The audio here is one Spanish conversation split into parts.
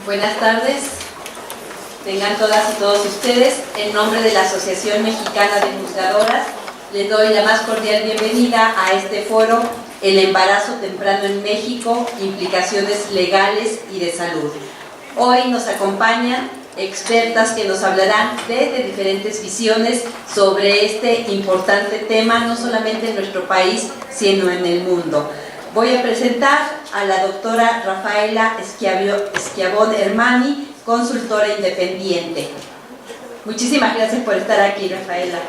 Buenas tardes, tengan todas y todos ustedes. En nombre de la Asociación Mexicana de Juzgadoras, les doy la más cordial bienvenida a este foro, El embarazo temprano en México, implicaciones legales y de salud. Hoy nos acompañan expertas que nos hablarán desde diferentes visiones sobre este importante tema, no solamente en nuestro país, sino en el mundo. Voy a presentar a la doctora Rafaela Schiavone Ermani, consultora independiente. Muchísimas gracias por estar aquí, Rafaela.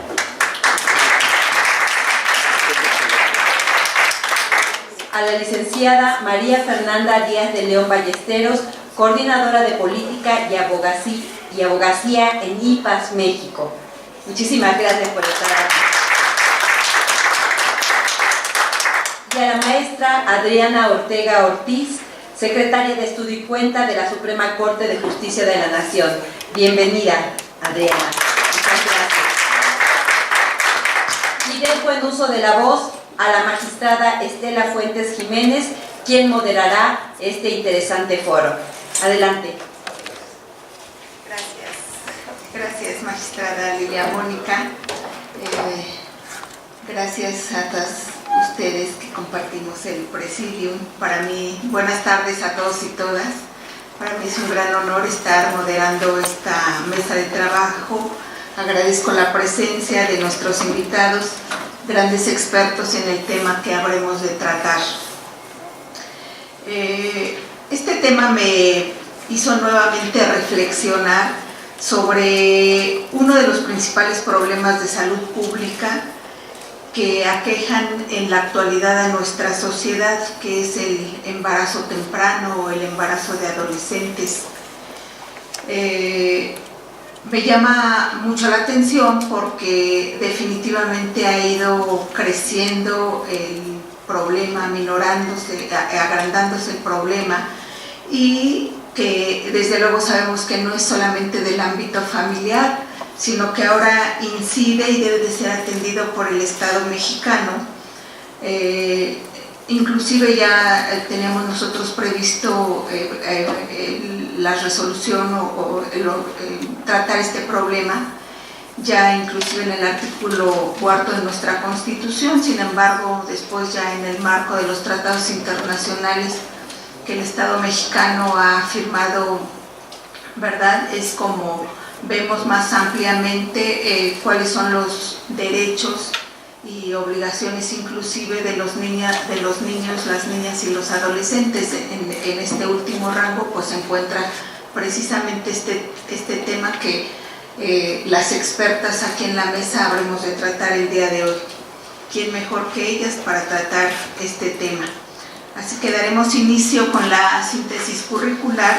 A la licenciada María Fernanda Díaz de León Ballesteros, coordinadora de política y abogacía en IPAS México. Muchísimas gracias por estar aquí. Y a la maestra Adriana Ortega Ortiz, secretaria de Estudio y Cuenta de la Suprema Corte de Justicia de la Nación. Bienvenida, Adriana. Muchas gracias. Y dejo en uso de la voz a la magistrada Estela Fuentes Jiménez, quien moderará este interesante foro. Adelante. Gracias, magistrada Lilia Mónica. Gracias a todos ustedes que compartimos el presidium. Para mí, buenas tardes a todos y todas. Para mí es un gran honor estar moderando esta mesa de trabajo. Agradezco la presencia de nuestros invitados, grandes expertos en el tema que habremos de tratar. Este tema me hizo nuevamente reflexionar sobre uno de los principales problemas de salud pública que aquejan en la actualidad a nuestra sociedad, que es el embarazo temprano o el embarazo de adolescentes. Me llama mucho la atención porque definitivamente ha ido creciendo el problema, aminorándose, agrandándose el problema, y que desde luego sabemos que no es solamente del ámbito familiar, sino que ahora incide y debe de ser atendido por el Estado mexicano. Inclusive ya tenemos nosotros previsto la resolución o tratar este problema ya inclusive en el artículo 4 de nuestra Constitución. Sin embargo, después ya en el marco de los tratados internacionales que el Estado mexicano ha firmado, ¿verdad?, es como vemos más ampliamente cuáles son los derechos y obligaciones inclusive de los niños, las niñas y los adolescentes. En este último rango pues se encuentra precisamente este tema que las expertas aquí en la mesa habremos de tratar el día de hoy. ¿Quién mejor que ellas para tratar este tema? Así que daremos inicio con la síntesis curricular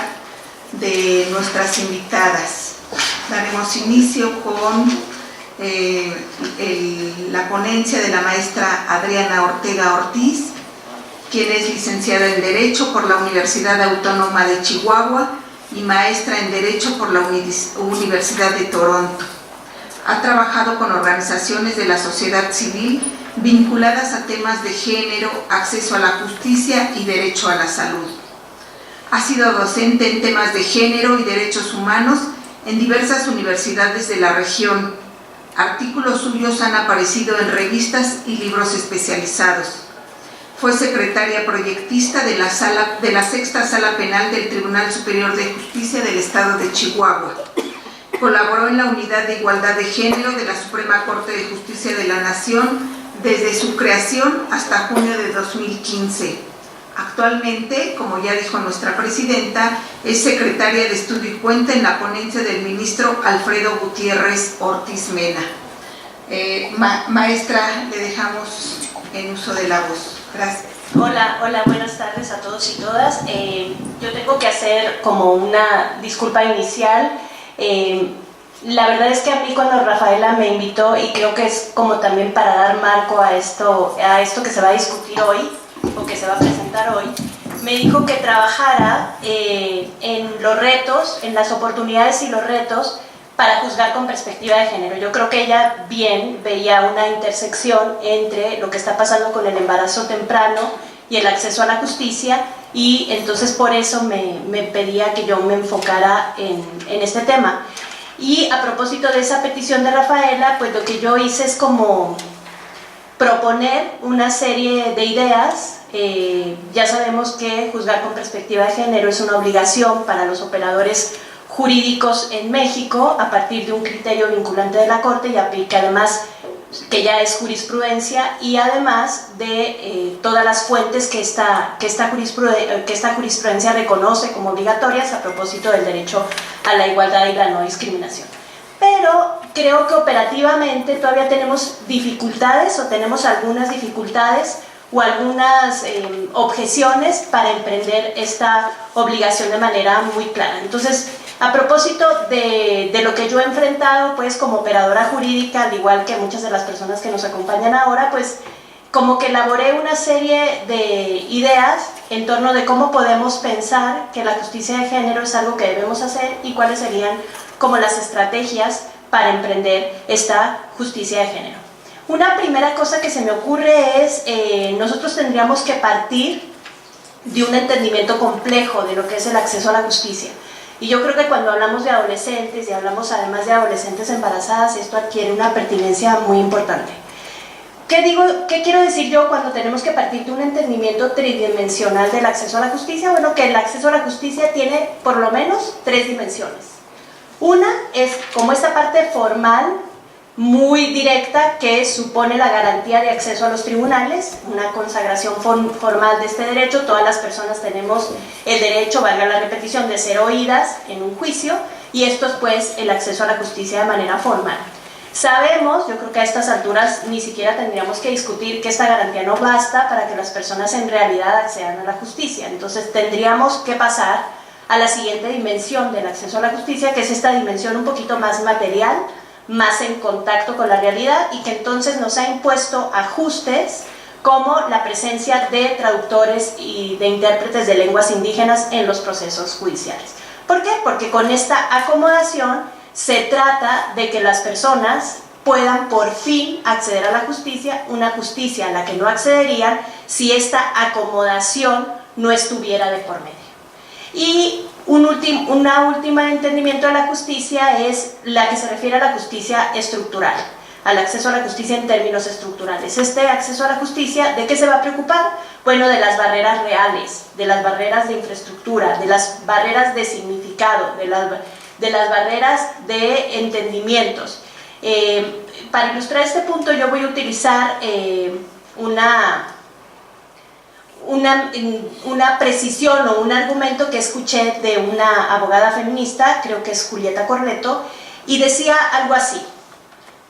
de nuestras invitadas. Daremos inicio con la ponencia de la maestra Adriana Ortega Ortiz, quien es licenciada en Derecho por la Universidad Autónoma de Chihuahua y maestra en Derecho por la Universidad de Toronto. Ha trabajado con organizaciones de la sociedad civil vinculadas a temas de género, acceso a la justicia y derecho a la salud. Ha sido docente en temas de género y derechos humanos en diversas universidades de la región. Artículos suyos han aparecido en revistas y libros especializados. Fue secretaria proyectista de la Sexta Sala Penal del Tribunal Superior de Justicia del Estado de Chihuahua. Colaboró en la Unidad de Igualdad de Género de la Suprema Corte de Justicia de la Nación desde su creación hasta junio de 2015. Actualmente, como ya dijo nuestra presidenta, es secretaria de Estudio y Cuenta en la ponencia del ministro Alfredo Gutiérrez Ortiz Mena. Maestra, le dejamos en uso de la voz. Gracias. Hola, buenas tardes a todos y todas. Yo tengo que hacer como una disculpa inicial. La verdad es que a mí cuando Rafaela me invitó, y creo que es como también para dar marco a esto que se va a discutir hoy, o que se va a presentar hoy, me dijo que trabajara en los retos, en las oportunidades y los retos para juzgar con perspectiva de género. Yo creo que ella bien veía una intersección entre lo que está pasando con el embarazo temprano y el acceso a la justicia, y entonces por eso me pedía que yo me enfocara en este tema. Y a propósito de esa petición de Rafaela, pues lo que yo hice es como proponer una serie de ideas. Ya sabemos que juzgar con perspectiva de género es una obligación para los operadores jurídicos en México a partir de un criterio vinculante de la Corte y aplica además que ya es jurisprudencia y además de todas las fuentes que esta jurisprudencia reconoce como obligatorias a propósito del derecho a la igualdad y la no discriminación. Pero creo que operativamente todavía tenemos dificultades o tenemos algunas dificultades o algunas objeciones para emprender esta obligación de manera muy clara. Entonces, a propósito de lo que yo he enfrentado pues como operadora jurídica, al igual que muchas de las personas que nos acompañan ahora, pues como que elaboré una serie de ideas en torno de cómo podemos pensar que la justicia de género es algo que debemos hacer y cuáles serían como las estrategias para emprender esta justicia de género. Una primera cosa que se me ocurre es, nosotros tendríamos que partir de un entendimiento complejo de lo que es el acceso a la justicia. Y yo creo que cuando hablamos de adolescentes y hablamos además de adolescentes embarazadas, esto adquiere una pertinencia muy importante. ¿Qué quiero decir yo cuando tenemos que partir de un entendimiento tridimensional del acceso a la justicia? Bueno, que el acceso a la justicia tiene por lo menos 3 dimensiones. Una es como esta parte formal, muy directa, que supone la garantía de acceso a los tribunales, una consagración formal de este derecho. Todas las personas tenemos el derecho, valga la repetición, de ser oídas en un juicio, y esto es pues el acceso a la justicia de manera formal. Sabemos, yo creo que a estas alturas ni siquiera tendríamos que discutir que esta garantía no basta para que las personas en realidad accedan a la justicia. Entonces tendríamos que pasar a la siguiente dimensión del acceso a la justicia, que es esta dimensión un poquito más material, más en contacto con la realidad, y que entonces nos ha impuesto ajustes como la presencia de traductores y de intérpretes de lenguas indígenas en los procesos judiciales. ¿Por qué? Porque con esta acomodación se trata de que las personas puedan por fin acceder a la justicia, una justicia a la que no accederían si esta acomodación no estuviera de por medio. Y una última entendimiento de la justicia es la que se refiere a la justicia estructural, al acceso a la justicia en términos estructurales. Este acceso a la justicia, ¿de qué se va a preocupar? Bueno, de las barreras reales, de las barreras de infraestructura, de las barreras de significado, de las barreras de entendimientos. Para ilustrar este punto yo voy a utilizar una precisión o un argumento que escuché de una abogada feminista, creo que es Julieta Corleto, y decía algo así: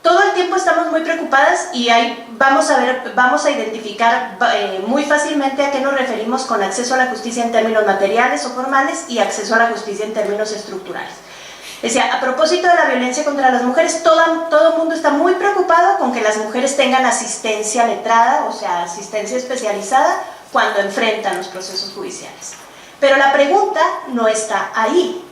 todo el tiempo estamos muy preocupadas y vamos a identificar muy fácilmente a qué nos referimos con acceso a la justicia en términos materiales o formales y acceso a la justicia en términos estructurales. Decía, a propósito de la violencia contra las mujeres, todo el mundo está muy preocupado con que las mujeres tengan asistencia letrada, o sea, asistencia especializada, cuando enfrentan los procesos judiciales. Pero la pregunta no está ahí.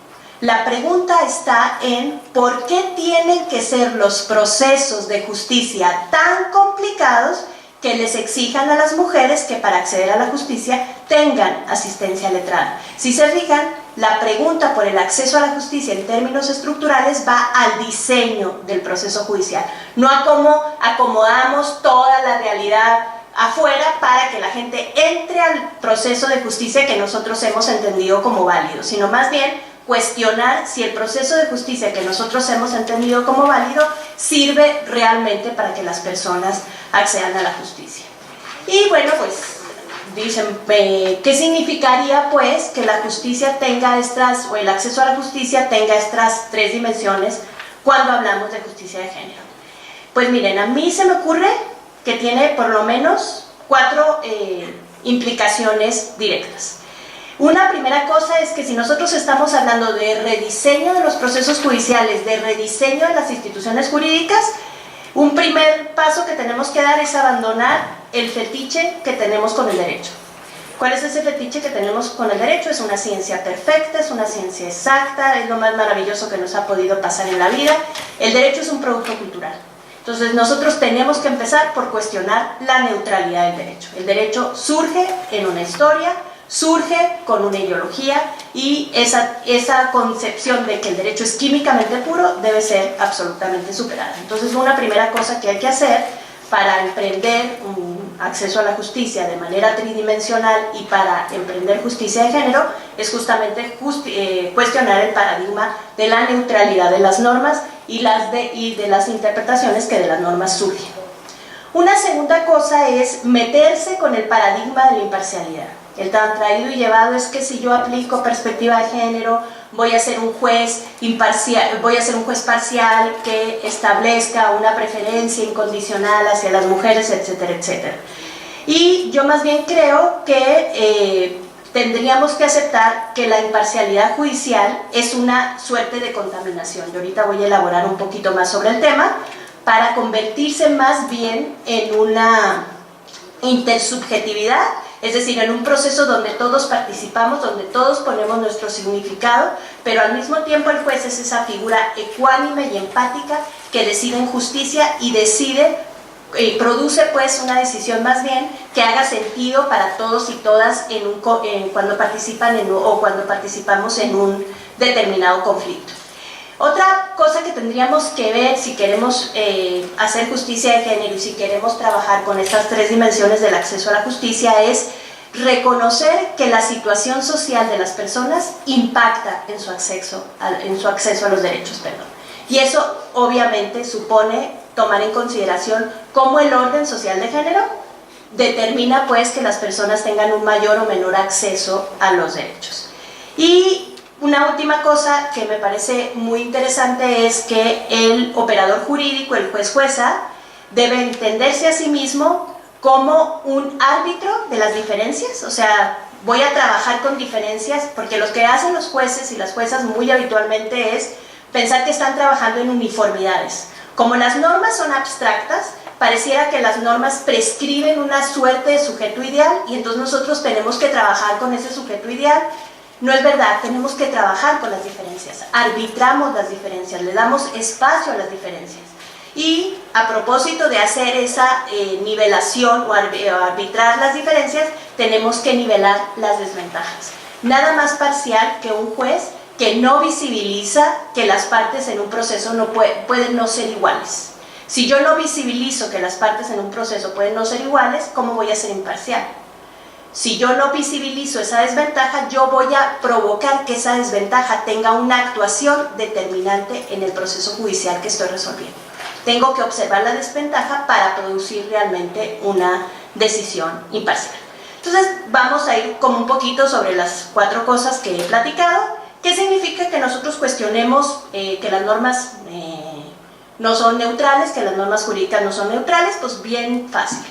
La pregunta está en por qué tienen que ser los procesos de justicia tan complicados que les exijan a las mujeres que para acceder a la justicia tengan asistencia letrada. Si se fijan, la pregunta por el acceso a la justicia en términos estructurales va al diseño del proceso judicial, no a cómo acomodamos toda la realidad afuera para que la gente entre al proceso de justicia que nosotros hemos entendido como válido, sino más bien cuestionar si el proceso de justicia que nosotros hemos entendido como válido sirve realmente para que las personas accedan a la justicia. Y bueno, pues dicen, ¿qué significaría pues que la justicia tenga estas, o el acceso a la justicia tenga estas 3 dimensiones cuando hablamos de justicia de género? Pues miren, a mí se me ocurre que tiene por lo menos 4 implicaciones directas. Una primera cosa es que si nosotros estamos hablando de rediseño de los procesos judiciales, de rediseño de las instituciones jurídicas, un primer paso que tenemos que dar es abandonar el fetiche que tenemos con el derecho. ¿Cuál es ese fetiche que tenemos con el derecho? Es una ciencia perfecta, es una ciencia exacta, es lo más maravilloso que nos ha podido pasar en la vida. El derecho es un producto cultural. Entonces nosotros tenemos que empezar por cuestionar la neutralidad del derecho. El derecho surge en una historia, surge con una ideología y esa concepción de que el derecho es químicamente puro debe ser absolutamente superada. Entonces, una primera cosa que hay que hacer para emprender un acceso a la justicia de manera tridimensional y para emprender justicia de género es justamente cuestionar el paradigma de la neutralidad de las normas y de las interpretaciones que de las normas surgen. Una segunda cosa es meterse con el paradigma de la imparcialidad. El tan traído y llevado es que si yo aplico perspectiva de género, voy a ser un juez imparcial, voy a ser un juez parcial que establezca una preferencia incondicional hacia las mujeres, etcétera, etcétera. Y yo más bien creo que tendríamos que aceptar que la imparcialidad judicial es una suerte de contaminación. Yo ahorita voy a elaborar un poquito más sobre el tema para convertirse más bien en una intersubjetividad, es decir, en un proceso donde todos participamos, donde todos ponemos nuestro significado, pero al mismo tiempo el juez es esa figura ecuánime y empática que decide en justicia y decide y produce pues una decisión más bien que haga sentido para todos y todas cuando participan o cuando participamos en un determinado conflicto. Otra cosa que tendríamos que ver si queremos hacer justicia de género y si queremos trabajar con estas tres dimensiones del acceso a la justicia es reconocer que la situación social de las personas impacta en su acceso a los derechos. Y eso obviamente supone tomar en consideración cómo el orden social de género determina pues que las personas tengan un mayor o menor acceso a los derechos. Y una última cosa que me parece muy interesante es que el operador jurídico, el juez-jueza, debe entenderse a sí mismo como un árbitro de las diferencias, o sea, voy a trabajar con diferencias, porque lo que hacen los jueces y las juezas muy habitualmente es pensar que están trabajando en uniformidades. Como las normas son abstractas, pareciera que las normas prescriben una suerte de sujeto ideal y entonces nosotros tenemos que trabajar con ese sujeto ideal. No es verdad, tenemos que trabajar con las diferencias, arbitramos las diferencias, le damos espacio a las diferencias. Y a propósito de hacer esa nivelación o arbitrar las diferencias, tenemos que nivelar las desventajas. Nada más parcial que un juez que no visibiliza que las partes en un proceso pueden no ser iguales. Si yo no visibilizo que las partes en un proceso pueden no ser iguales, ¿cómo voy a ser imparcial? Si yo no visibilizo esa desventaja, yo voy a provocar que esa desventaja tenga una actuación determinante en el proceso judicial que estoy resolviendo. Tengo que observar la desventaja para producir realmente una decisión imparcial. Entonces vamos a ir como un poquito sobre las 4 cosas que he platicado. ¿Qué significa que nosotros cuestionemos que las normas no son neutrales, que las normas jurídicas no son neutrales? Pues bien fácil.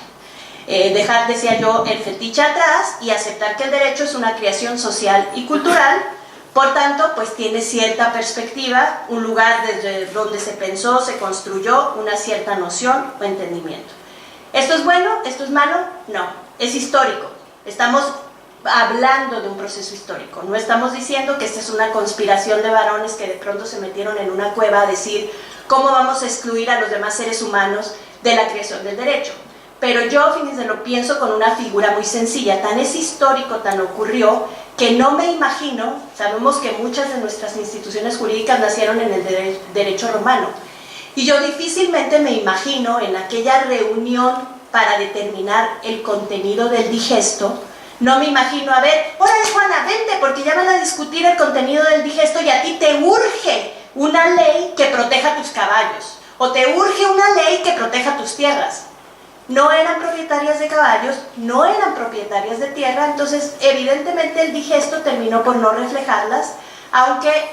Dejar, decía yo, el fetiche atrás y aceptar que el derecho es una creación social y cultural, por tanto, pues tiene cierta perspectiva, un lugar desde donde se pensó, se construyó una cierta noción o entendimiento. ¿Esto es bueno? ¿Esto es malo? No, es histórico. Estamos hablando de un proceso histórico, no estamos diciendo que esta es una conspiración de varones que de pronto se metieron en una cueva a decir cómo vamos a excluir a los demás seres humanos de la creación del derecho. Pero yo, fíjense, lo pienso con una figura muy sencilla, tan es histórico, tan ocurrió, que no me imagino, sabemos que muchas de nuestras instituciones jurídicas nacieron en el derecho romano, y yo difícilmente me imagino en aquella reunión para determinar el contenido del digesto, no me imagino, a ver, órale Juana, vente, porque ya van a discutir el contenido del digesto y a ti te urge una ley que proteja tus caballos, o te urge una ley que proteja tus tierras. No eran propietarias de caballos, no eran propietarias de tierra, entonces evidentemente el digesto terminó por no reflejarlas,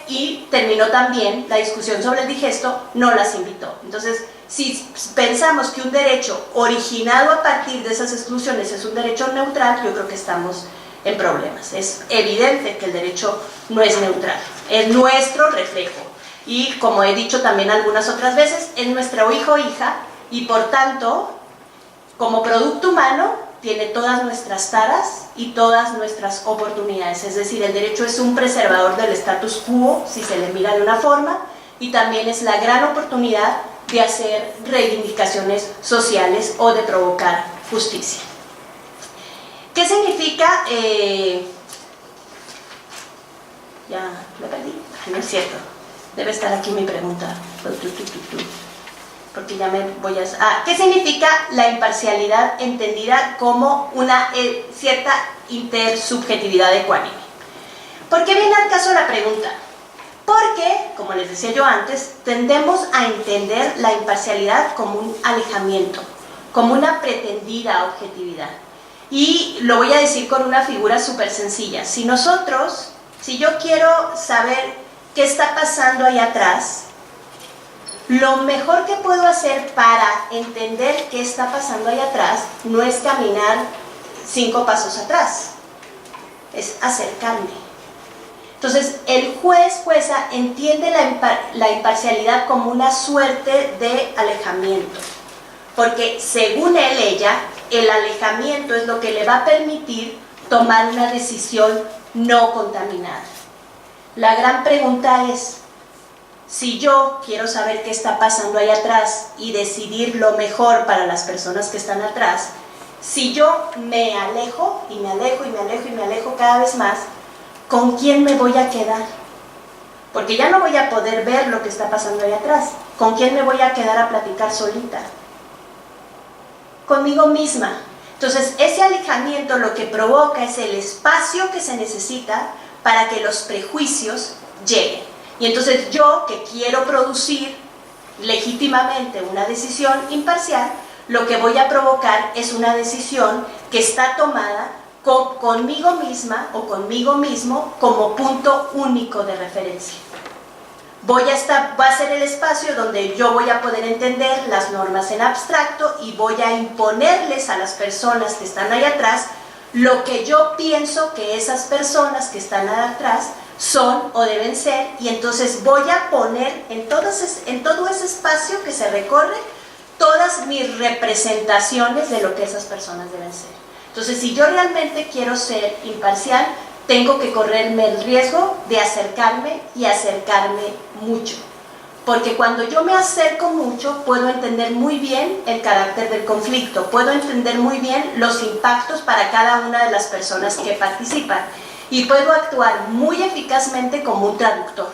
y terminó también la discusión sobre el digesto, no las invitó. Entonces, si pensamos que un derecho originado a partir de esas exclusiones es un derecho neutral, yo creo que estamos en problemas. Es evidente que el derecho no es neutral, es nuestro reflejo. Y como he dicho también algunas otras veces, es nuestro hijo o hija, y por tanto, como producto humano, tiene todas nuestras taras y todas nuestras oportunidades. Es decir, el derecho es un preservador del status quo, si se le mira de una forma, y también es la gran oportunidad de hacer reivindicaciones sociales o de provocar justicia. ¿Qué significa? Ya me perdí, no es cierto. Debe estar aquí mi pregunta. Porque ya me voy a... ¿qué significa la imparcialidad entendida como una cierta intersubjetividad ecuánime? ¿Por qué viene al caso la pregunta? Porque, como les decía yo antes, tendemos a entender la imparcialidad como un alejamiento, como una pretendida objetividad. Y lo voy a decir con una figura súper sencilla. Si yo quiero saber qué está pasando ahí atrás, lo mejor que puedo hacer para entender qué está pasando ahí atrás no es caminar 5 pasos atrás, es acercarme. Entonces, el jueza entiende la imparcialidad como una suerte de alejamiento, porque según ella, el alejamiento es lo que le va a permitir tomar una decisión no contaminada. La gran pregunta es, si yo quiero saber qué está pasando ahí atrás y decidir lo mejor para las personas que están atrás, si yo me alejo y me alejo y me alejo y me alejo cada vez más, ¿con quién me voy a quedar? Porque ya no voy a poder ver lo que está pasando ahí atrás. ¿Con quién me voy a quedar a platicar solita? Conmigo misma. Entonces, ese alejamiento lo que provoca es el espacio que se necesita para que los prejuicios lleguen. Y entonces yo, que quiero producir legítimamente una decisión imparcial, lo que voy a provocar es una decisión que está tomada conmigo misma o conmigo mismo como punto único de referencia. Va a ser el espacio donde yo voy a poder entender las normas en abstracto y voy a imponerles a las personas que están ahí atrás lo que yo pienso que esas personas que están ahí atrás son o deben ser, y entonces voy a poner en todo ese espacio que se recorre todas mis representaciones de lo que esas personas deben ser. Entonces, si yo realmente quiero ser imparcial, tengo que correrme el riesgo de acercarme y acercarme mucho. Porque cuando yo me acerco mucho, puedo entender muy bien el carácter del conflicto, puedo entender muy bien los impactos para cada una de las personas que participan y puedo actuar muy eficazmente como un traductor.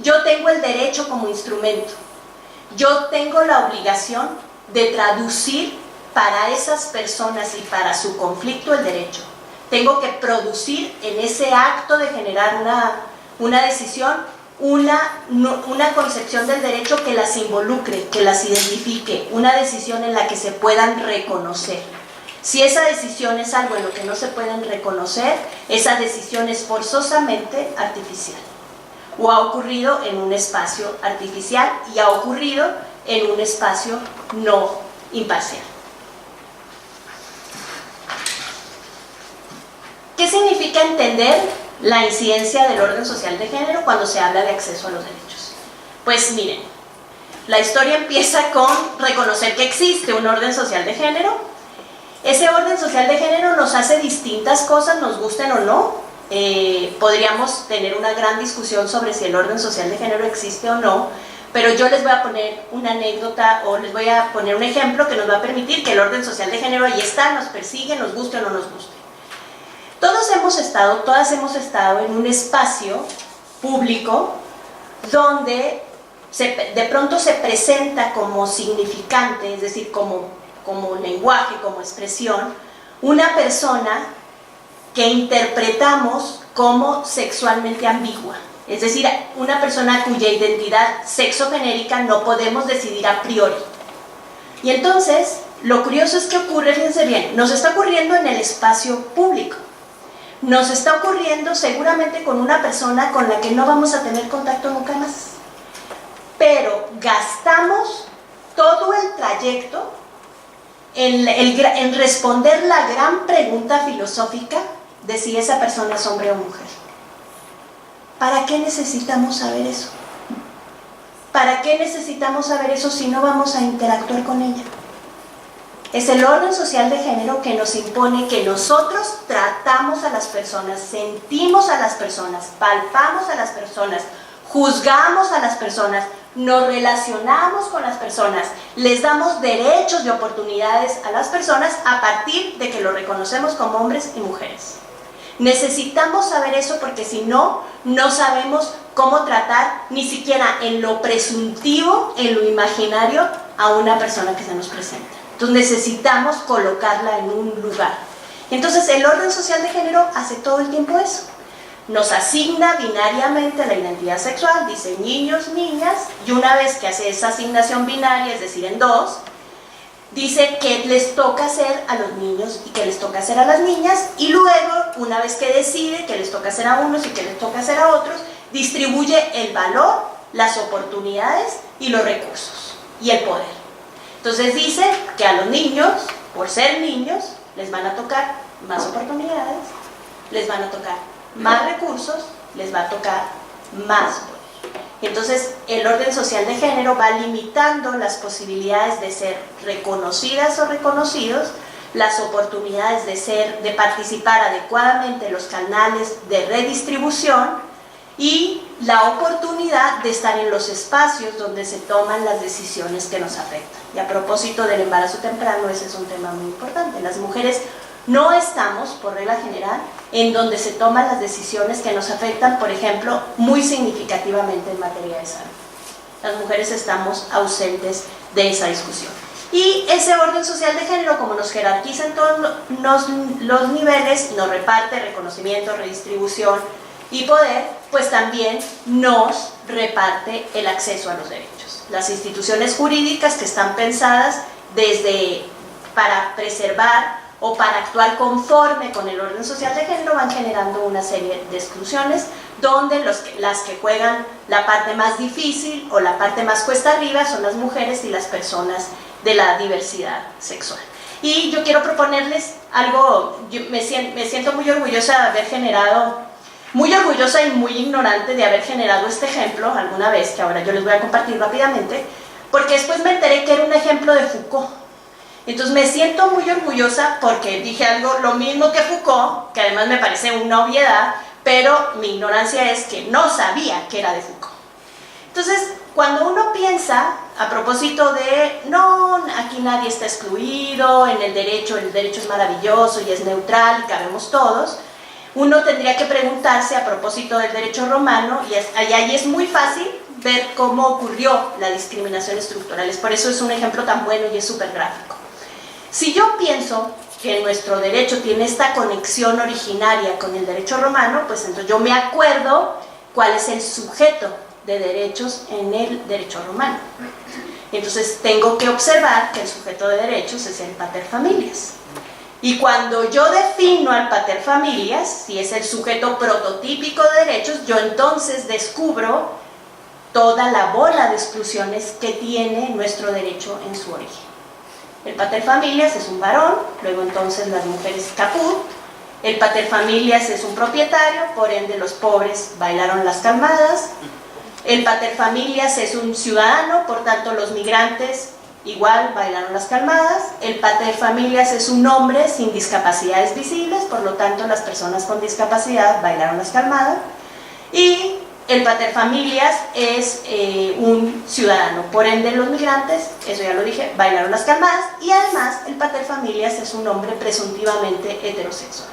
Yo tengo el derecho como instrumento, yo tengo la obligación de traducir para esas personas y para su conflicto el derecho. Tengo que producir en ese acto de generar una decisión, una concepción del derecho que las involucre, que las identifique, una decisión en la que se puedan reconocer. Si esa decisión es algo en lo que no se pueden reconocer, esa decisión es forzosamente artificial. O ha ocurrido en un espacio artificial y ha ocurrido en un espacio no imparcial. ¿Qué significa entender la incidencia del orden social de género cuando se habla de acceso a los derechos? Pues miren, la historia empieza con reconocer que existe un orden social de género. Ese orden social de género nos hace distintas cosas, nos gusten o no. Podríamos tener una gran discusión sobre si el orden social de género existe o no, pero yo les voy a poner una anécdota o les voy a poner un ejemplo que nos va a permitir que el orden social de género ahí está, nos persigue, nos guste o no nos guste. Todas hemos estado en un espacio público donde de pronto se presenta como significante, es decir, como lenguaje, como expresión, una persona que interpretamos como sexualmente ambigua, es decir, una persona cuya identidad sexogenérica no podemos decidir a priori. Y entonces, lo curioso es que ocurre, fíjense bien, nos está ocurriendo en el espacio público. Nos está ocurriendo seguramente con una persona con la que no vamos a tener contacto nunca más. Pero gastamos todo el trayecto en responder la gran pregunta filosófica de si esa persona es hombre o mujer. ¿Para qué necesitamos saber eso? ¿Para qué necesitamos saber eso si no vamos a interactuar con ella? Es el orden social de género que nos impone que nosotros tratamos a las personas, sentimos a las personas, palpamos a las personas, juzgamos a las personas, nos relacionamos con las personas, les damos derechos y oportunidades a las personas a partir de que lo reconocemos como hombres y mujeres. Necesitamos saber eso porque si no, no sabemos cómo tratar ni siquiera en lo presuntivo, en lo imaginario, a una persona que se nos presenta. Entonces necesitamos colocarla en un lugar. Entonces el orden social de género hace todo el tiempo eso. Nos asigna binariamente la identidad sexual, dice niños, niñas, y una vez que hace esa asignación binaria, es decir, en dos, dice qué les toca hacer a los niños y qué les toca hacer a las niñas, y luego, una vez que decide qué les toca hacer a unos y qué les toca hacer a otros, distribuye el valor, las oportunidades y los recursos, y el poder. Entonces dice que a los niños, por ser niños, les van a tocar más oportunidades, les van a tocar más recursos, les va a tocar más poder. Entonces el orden social de género va limitando las posibilidades de ser reconocidas o reconocidos, las oportunidades de participar adecuadamente en los canales de redistribución y la oportunidad de estar en los espacios donde se toman las decisiones que nos afectan. Y a propósito del embarazo temprano, ese es un tema muy importante. Las mujeres no estamos, por regla general, en donde se toman las decisiones que nos afectan, por ejemplo, muy significativamente en materia de salud. Las mujeres estamos ausentes de esa discusión. Y ese orden social de género, como nos jerarquiza en todos los niveles, nos reparte reconocimiento, redistribución y poder, pues también nos reparte el acceso a los derechos. Las instituciones jurídicas que están pensadas para preservar o para actuar conforme con el orden social de género van generando una serie de exclusiones donde las que juegan la parte más difícil o la parte más cuesta arriba son las mujeres y las personas de la diversidad sexual. Y yo quiero proponerles algo, me siento muy orgullosa de haber generado, muy orgullosa y muy ignorante de haber generado este ejemplo alguna vez, que ahora yo les voy a compartir rápidamente, porque después me enteré que era un ejemplo de Foucault. Entonces me siento muy orgullosa porque dije algo, lo mismo que Foucault, que además me parece una obviedad, pero mi ignorancia es que no sabía que era de Foucault. Entonces, cuando uno piensa, a propósito de, no, aquí nadie está excluido, en el derecho es maravilloso y es neutral y cabemos todos, uno tendría que preguntarse a propósito del derecho romano, y ahí es muy fácil ver cómo ocurrió la discriminación estructural. Por eso es un ejemplo tan bueno y es súper gráfico. Si yo pienso que nuestro derecho tiene esta conexión originaria con el derecho romano, pues entonces yo me acuerdo cuál es el sujeto de derechos en el derecho romano. Entonces tengo que observar que el sujeto de derechos es el paterfamilias. Y cuando yo defino al paterfamilias, si es el sujeto prototípico de derechos, yo entonces descubro toda la bola de exclusiones que tiene nuestro derecho en su origen. El paterfamilias es un varón, luego entonces las mujeres caput. El paterfamilias es un propietario, por ende los pobres bailaron las calmadas. El paterfamilias es un ciudadano, por tanto los migrantes igual bailaron las calmadas. El paterfamilias es un hombre sin discapacidades visibles, por lo tanto las personas con discapacidad bailaron las calmadas. Y el paterfamilias es un ciudadano, por ende los migrantes, eso ya lo dije, bailaron las calmadas. Y además el paterfamilias es un hombre presuntivamente heterosexual.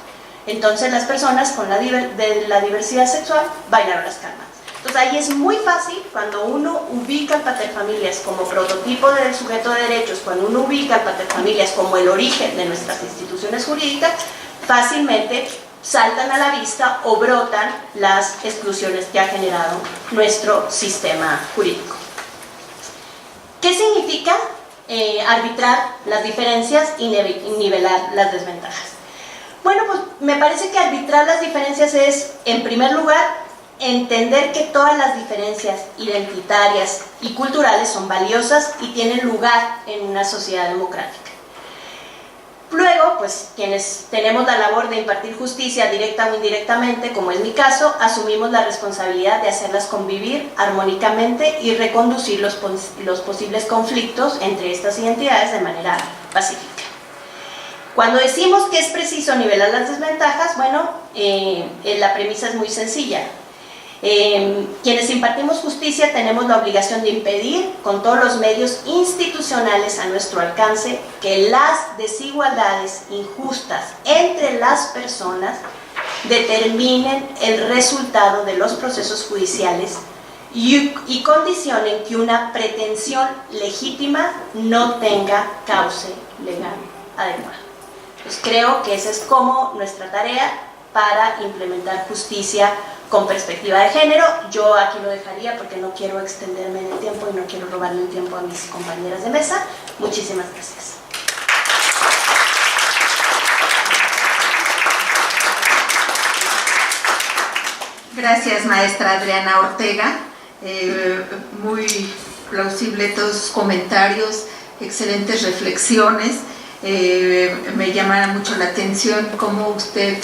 Entonces las personas de la diversidad sexual bailaron las calmadas. Entonces ahí es muy fácil, cuando uno ubica al paterfamilias como prototipo del sujeto de derechos, cuando uno ubica al paterfamilias como el origen de nuestras instituciones jurídicas, fácilmente saltan a la vista o brotan las exclusiones que ha generado nuestro sistema jurídico. ¿Qué significa arbitrar las diferencias y nivelar las desventajas? Bueno, pues me parece que arbitrar las diferencias es, en primer lugar, entender que todas las diferencias identitarias y culturales son valiosas y tienen lugar en una sociedad democrática. Luego, pues quienes tenemos la labor de impartir justicia directa o indirectamente, como es mi caso, asumimos la responsabilidad de hacerlas convivir armónicamente y reconducir los posibles conflictos entre estas identidades de manera pacífica. Cuando decimos que es preciso nivelar las desventajas, bueno, la premisa es muy sencilla. Quienes impartimos justicia tenemos la obligación de impedir con todos los medios institucionales a nuestro alcance que las desigualdades injustas entre las personas determinen el resultado de los procesos judiciales y condicionen que una pretensión legítima no tenga cauce legal adecuado. Pues creo que esa es como nuestra tarea para implementar justicia con perspectiva de género. Yo aquí lo dejaría porque no quiero extenderme en el tiempo y no quiero robarle el tiempo a mis compañeras de mesa. Muchísimas gracias. Gracias, maestra Adriana Ortega. Muy plausible todos sus comentarios, excelentes reflexiones. Me llama mucho la atención cómo usted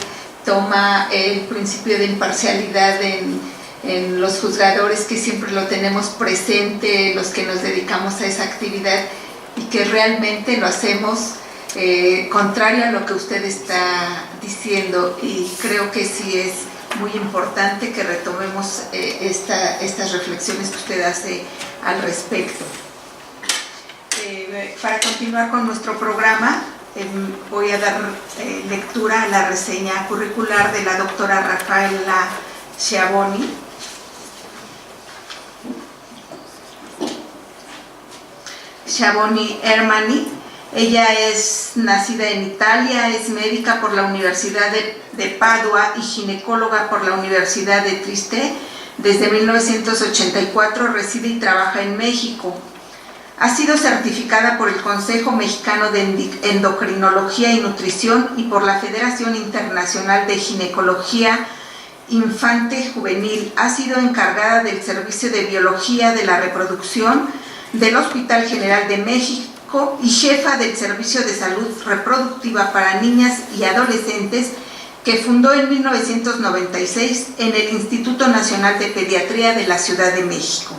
toma el principio de imparcialidad en los juzgadores, que siempre lo tenemos presente, los que nos dedicamos a esa actividad, y que realmente lo hacemos contrario a lo que usted está diciendo, y creo que sí es muy importante que retomemos estas reflexiones que usted hace al respecto. Para continuar con nuestro programa, voy a dar lectura a la reseña curricular de la doctora Rafaela Schiavoni. Schiavoni Ermani. Ella es nacida en Italia, es médica por la Universidad de Padua y ginecóloga por la Universidad de Trieste. Desde 1984 reside y trabaja en México. Ha sido certificada por el Consejo Mexicano de Endocrinología y Nutrición y por la Federación Internacional de Ginecología Infante Juvenil. Ha sido encargada del Servicio de Biología de la Reproducción del Hospital General de México y jefa del Servicio de Salud Reproductiva para Niñas y Adolescentes, que fundó en 1996 en el Instituto Nacional de Pediatría de la Ciudad de México.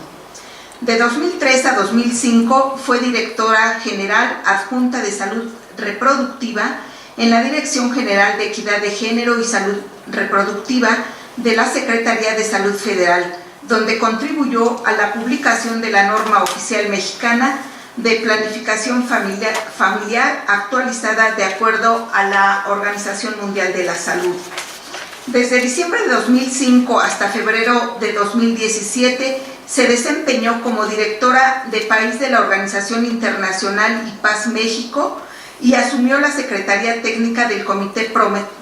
De 2003 a 2005 fue directora general adjunta de Salud Reproductiva en la Dirección General de Equidad de Género y Salud Reproductiva de la Secretaría de Salud Federal, donde contribuyó a la publicación de la norma oficial mexicana de planificación familiar actualizada de acuerdo a la Organización Mundial de la Salud. Desde diciembre de 2005 hasta febrero de 2017 se desempeñó como directora de país de la Organización Internacional y Paz México y asumió la Secretaría Técnica del Comité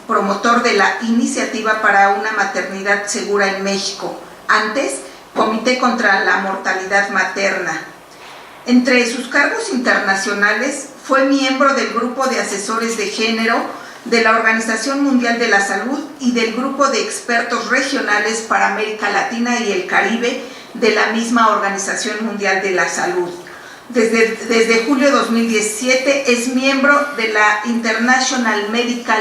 Promotor de la Iniciativa para una Maternidad Segura en México, antes Comité contra la Mortalidad Materna. Entre sus cargos internacionales fue miembro del Grupo de Asesores de Género de la Organización Mundial de la Salud y del Grupo de Expertos Regionales para América Latina y el Caribe de la misma Organización Mundial de la Salud. Desde julio de 2017 es miembro de la International Medical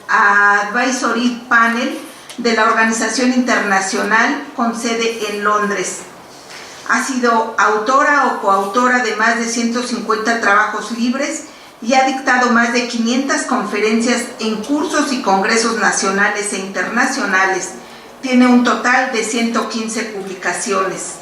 Advisory Panel de la Organización Internacional con sede en Londres. Ha sido autora o coautora de más de 150 trabajos libres y ha dictado más de 500 conferencias en cursos y congresos nacionales e internacionales. Tiene un total de 115 publicaciones.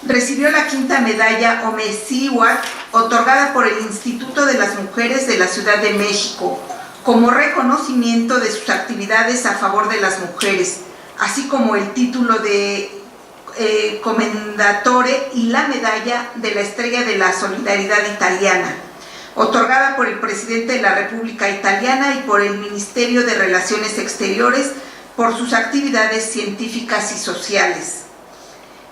Recibió la quinta medalla Omecihuac, otorgada por el Instituto de las Mujeres de la Ciudad de México, como reconocimiento de sus actividades a favor de las mujeres, así como el título de Commendatore y la medalla de la Estrella de la Solidaridad Italiana, otorgada por el presidente de la República Italiana y por el Ministerio de Relaciones Exteriores por sus actividades científicas y sociales.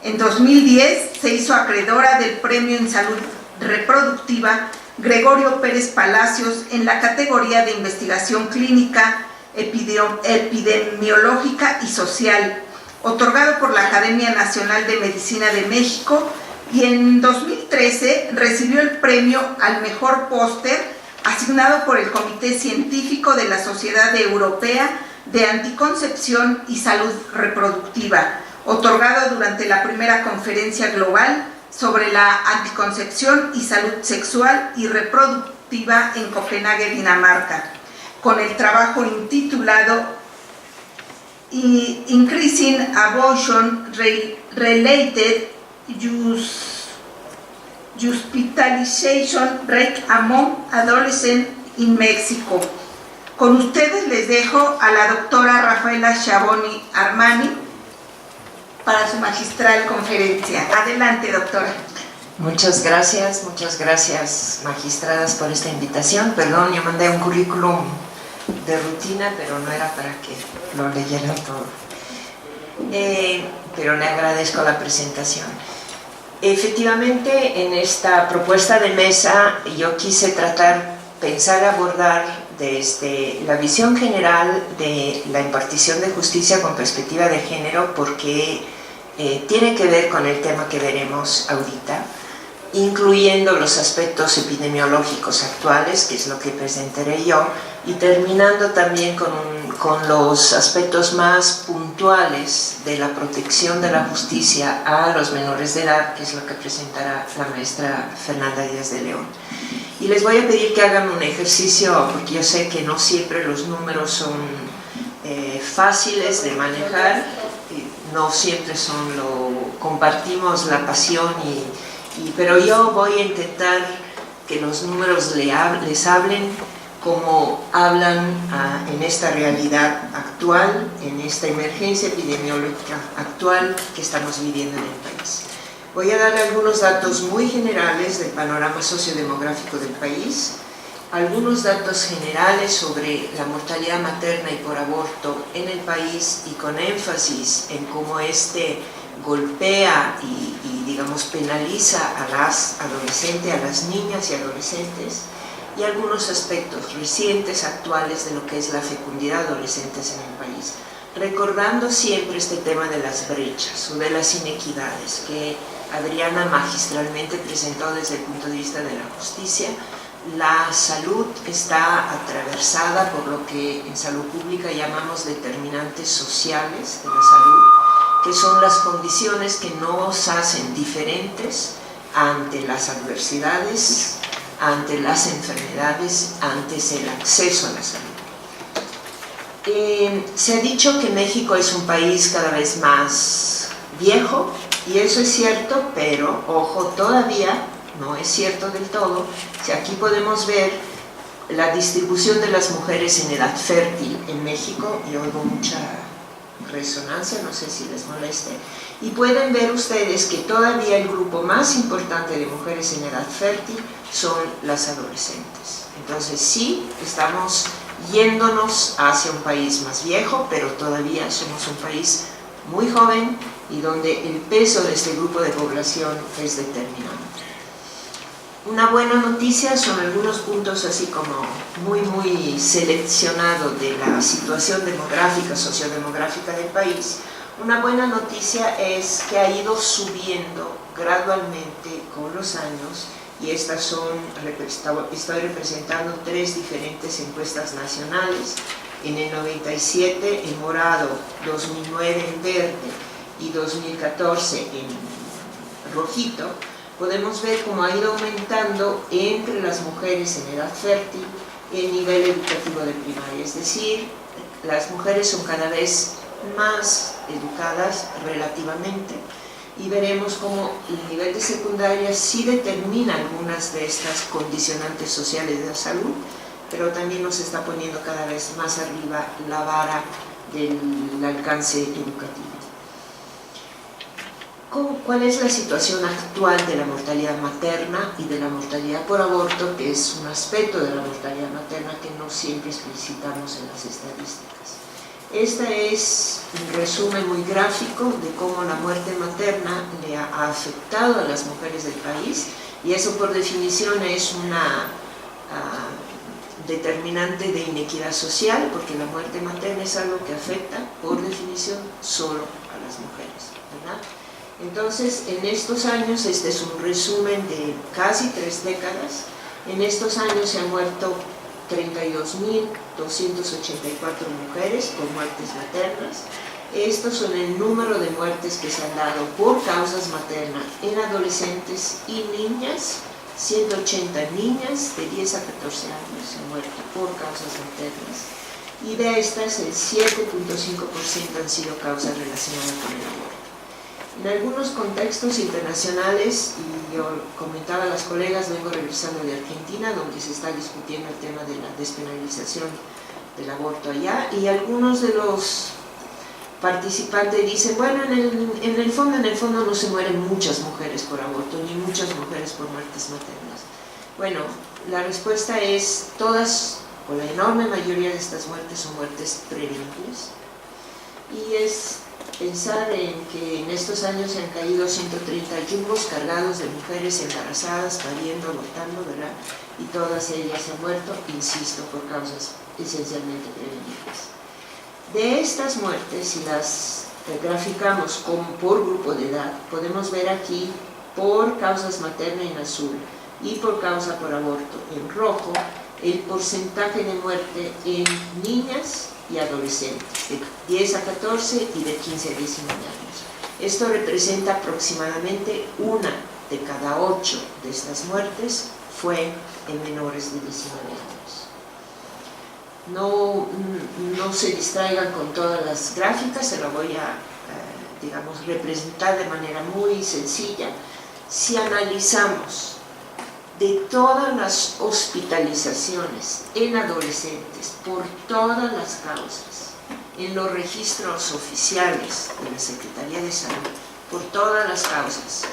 En 2010 se hizo acreedora del Premio en Salud Reproductiva Gregorio Pérez Palacios en la categoría de Investigación Clínica, Epidemiológica y Social, otorgado por la Academia Nacional de Medicina de México, y en 2013 recibió el premio al mejor póster asignado por el Comité Científico de la Sociedad Europea de Anticoncepción y Salud Reproductiva, otorgado durante la primera conferencia global sobre la anticoncepción y salud sexual y reproductiva en Copenhague, Dinamarca, con el trabajo intitulado increasing abortion-related hospitalization rate among adolescents in Mexico. Con ustedes les dejo a la doctora Rafaela Schiavoni Armani para su magistral conferencia. Adelante, doctora. Muchas gracias, magistradas, por esta invitación. Perdón, yo mandé un currículum de rutina, pero no era para que lo leyeran todo. Pero le agradezco la presentación. Efectivamente, en esta propuesta de mesa yo quise pensar abordar desde la visión general de la impartición de justicia con perspectiva de género, porque tiene que ver con el tema que veremos ahorita, incluyendo los aspectos epidemiológicos actuales, que es lo que presentaré yo, y terminando también con los aspectos más puntuales de la protección de la justicia a los menores de edad, que es lo que presentará la maestra Fernanda Díaz de León. Y les voy a pedir que hagan un ejercicio, porque yo sé que no siempre los números son fáciles de manejar, no siempre compartimos la pasión, pero yo voy a intentar que los números les hablen como hablan en esta realidad actual, en esta emergencia epidemiológica actual que estamos viviendo en el país. Voy a dar algunos datos muy generales del panorama sociodemográfico del país, algunos datos generales sobre la mortalidad materna y por aborto en el país, y con énfasis en cómo golpea y digamos penaliza a las adolescentes, a las niñas y adolescentes, y algunos aspectos recientes, actuales, de lo que es la fecundidad de adolescentes en el país, recordando siempre este tema de las brechas o de las inequidades que Adriana magistralmente presentó desde el punto de vista de la justicia. La salud está atravesada por lo que en salud pública llamamos determinantes sociales de la salud, que son las condiciones que nos hacen diferentes ante las adversidades, ante las enfermedades, ante el acceso a la salud. Se ha dicho que México es un país cada vez más viejo, y eso es cierto, pero ojo, todavía no es cierto del todo. Si aquí podemos ver la distribución de las mujeres en edad fértil en México, y oigo mucha resonancia, no sé si les moleste, y pueden ver ustedes que todavía el grupo más importante de mujeres en edad fértil son las adolescentes. Entonces sí, estamos yéndonos hacia un país más viejo, pero todavía somos un país muy joven y donde el peso de este grupo de población es determinante. Una buena noticia son algunos puntos así como muy seleccionados de la situación demográfica, sociodemográfica del país. Una buena noticia es que ha ido subiendo gradualmente con los años, y estas estoy representando 3 diferentes encuestas nacionales. En el 97 en morado, 2009 en verde y 2014 en rojito, podemos ver cómo ha ido aumentando entre las mujeres en edad fértil el nivel educativo de primaria, es decir, las mujeres son cada vez más educadas relativamente, y veremos cómo el nivel de secundaria sí determina algunas de estas condicionantes sociales de la salud, pero también nos está poniendo cada vez más arriba la vara del alcance educativo. ¿Cuál es la situación actual de la mortalidad materna y de la mortalidad por aborto, que es un aspecto de la mortalidad materna que no siempre explicitamos en las estadísticas? Este es un resumen muy gráfico de cómo la muerte materna le ha afectado a las mujeres del país, y eso por definición es una determinante de inequidad social, porque la muerte materna es algo que afecta por definición solo a las mujeres, ¿verdad? Entonces, en estos años, este es un resumen de casi 3 décadas, en estos años se han muerto 32.284 mujeres con muertes maternas. Estos son el número de muertes que se han dado por causas maternas en adolescentes y niñas. 180 niñas de 10 a 14 años han muerto por causas maternas, y de estas el 7.5% han sido causas relacionadas con el aborto. En algunos contextos internacionales, y yo comentaba a las colegas, vengo regresando de Argentina, donde se está discutiendo el tema de la despenalización del aborto allá, y algunos de los participantes dicen, bueno, en el fondo no se mueren muchas mujeres por aborto, ni muchas mujeres por muertes maternas. Bueno, la respuesta es todas, o la enorme mayoría de estas muertes son muertes prevenibles, y es pensar en que en estos años se han caído 130 yumbos cargados de mujeres embarazadas, pariendo, abortando, ¿verdad? Y todas ellas han muerto, insisto, por causas esencialmente prevenibles. De estas muertes, si las graficamos por grupo de edad, podemos ver aquí por causas maternas en azul y por causa por aborto en rojo el porcentaje de muerte en niñas y adolescentes, de 10 a 14 y de 15 a 19 años. Esto representa aproximadamente 1 de cada 8 de estas muertes fue en menores de 19 años. No se distraigan con todas las gráficas, se lo voy a, digamos, representar de manera muy sencilla. Si analizamos de todas las hospitalizaciones en adolescentes por todas las causas, en los registros oficiales de la Secretaría de Salud, por todas las causas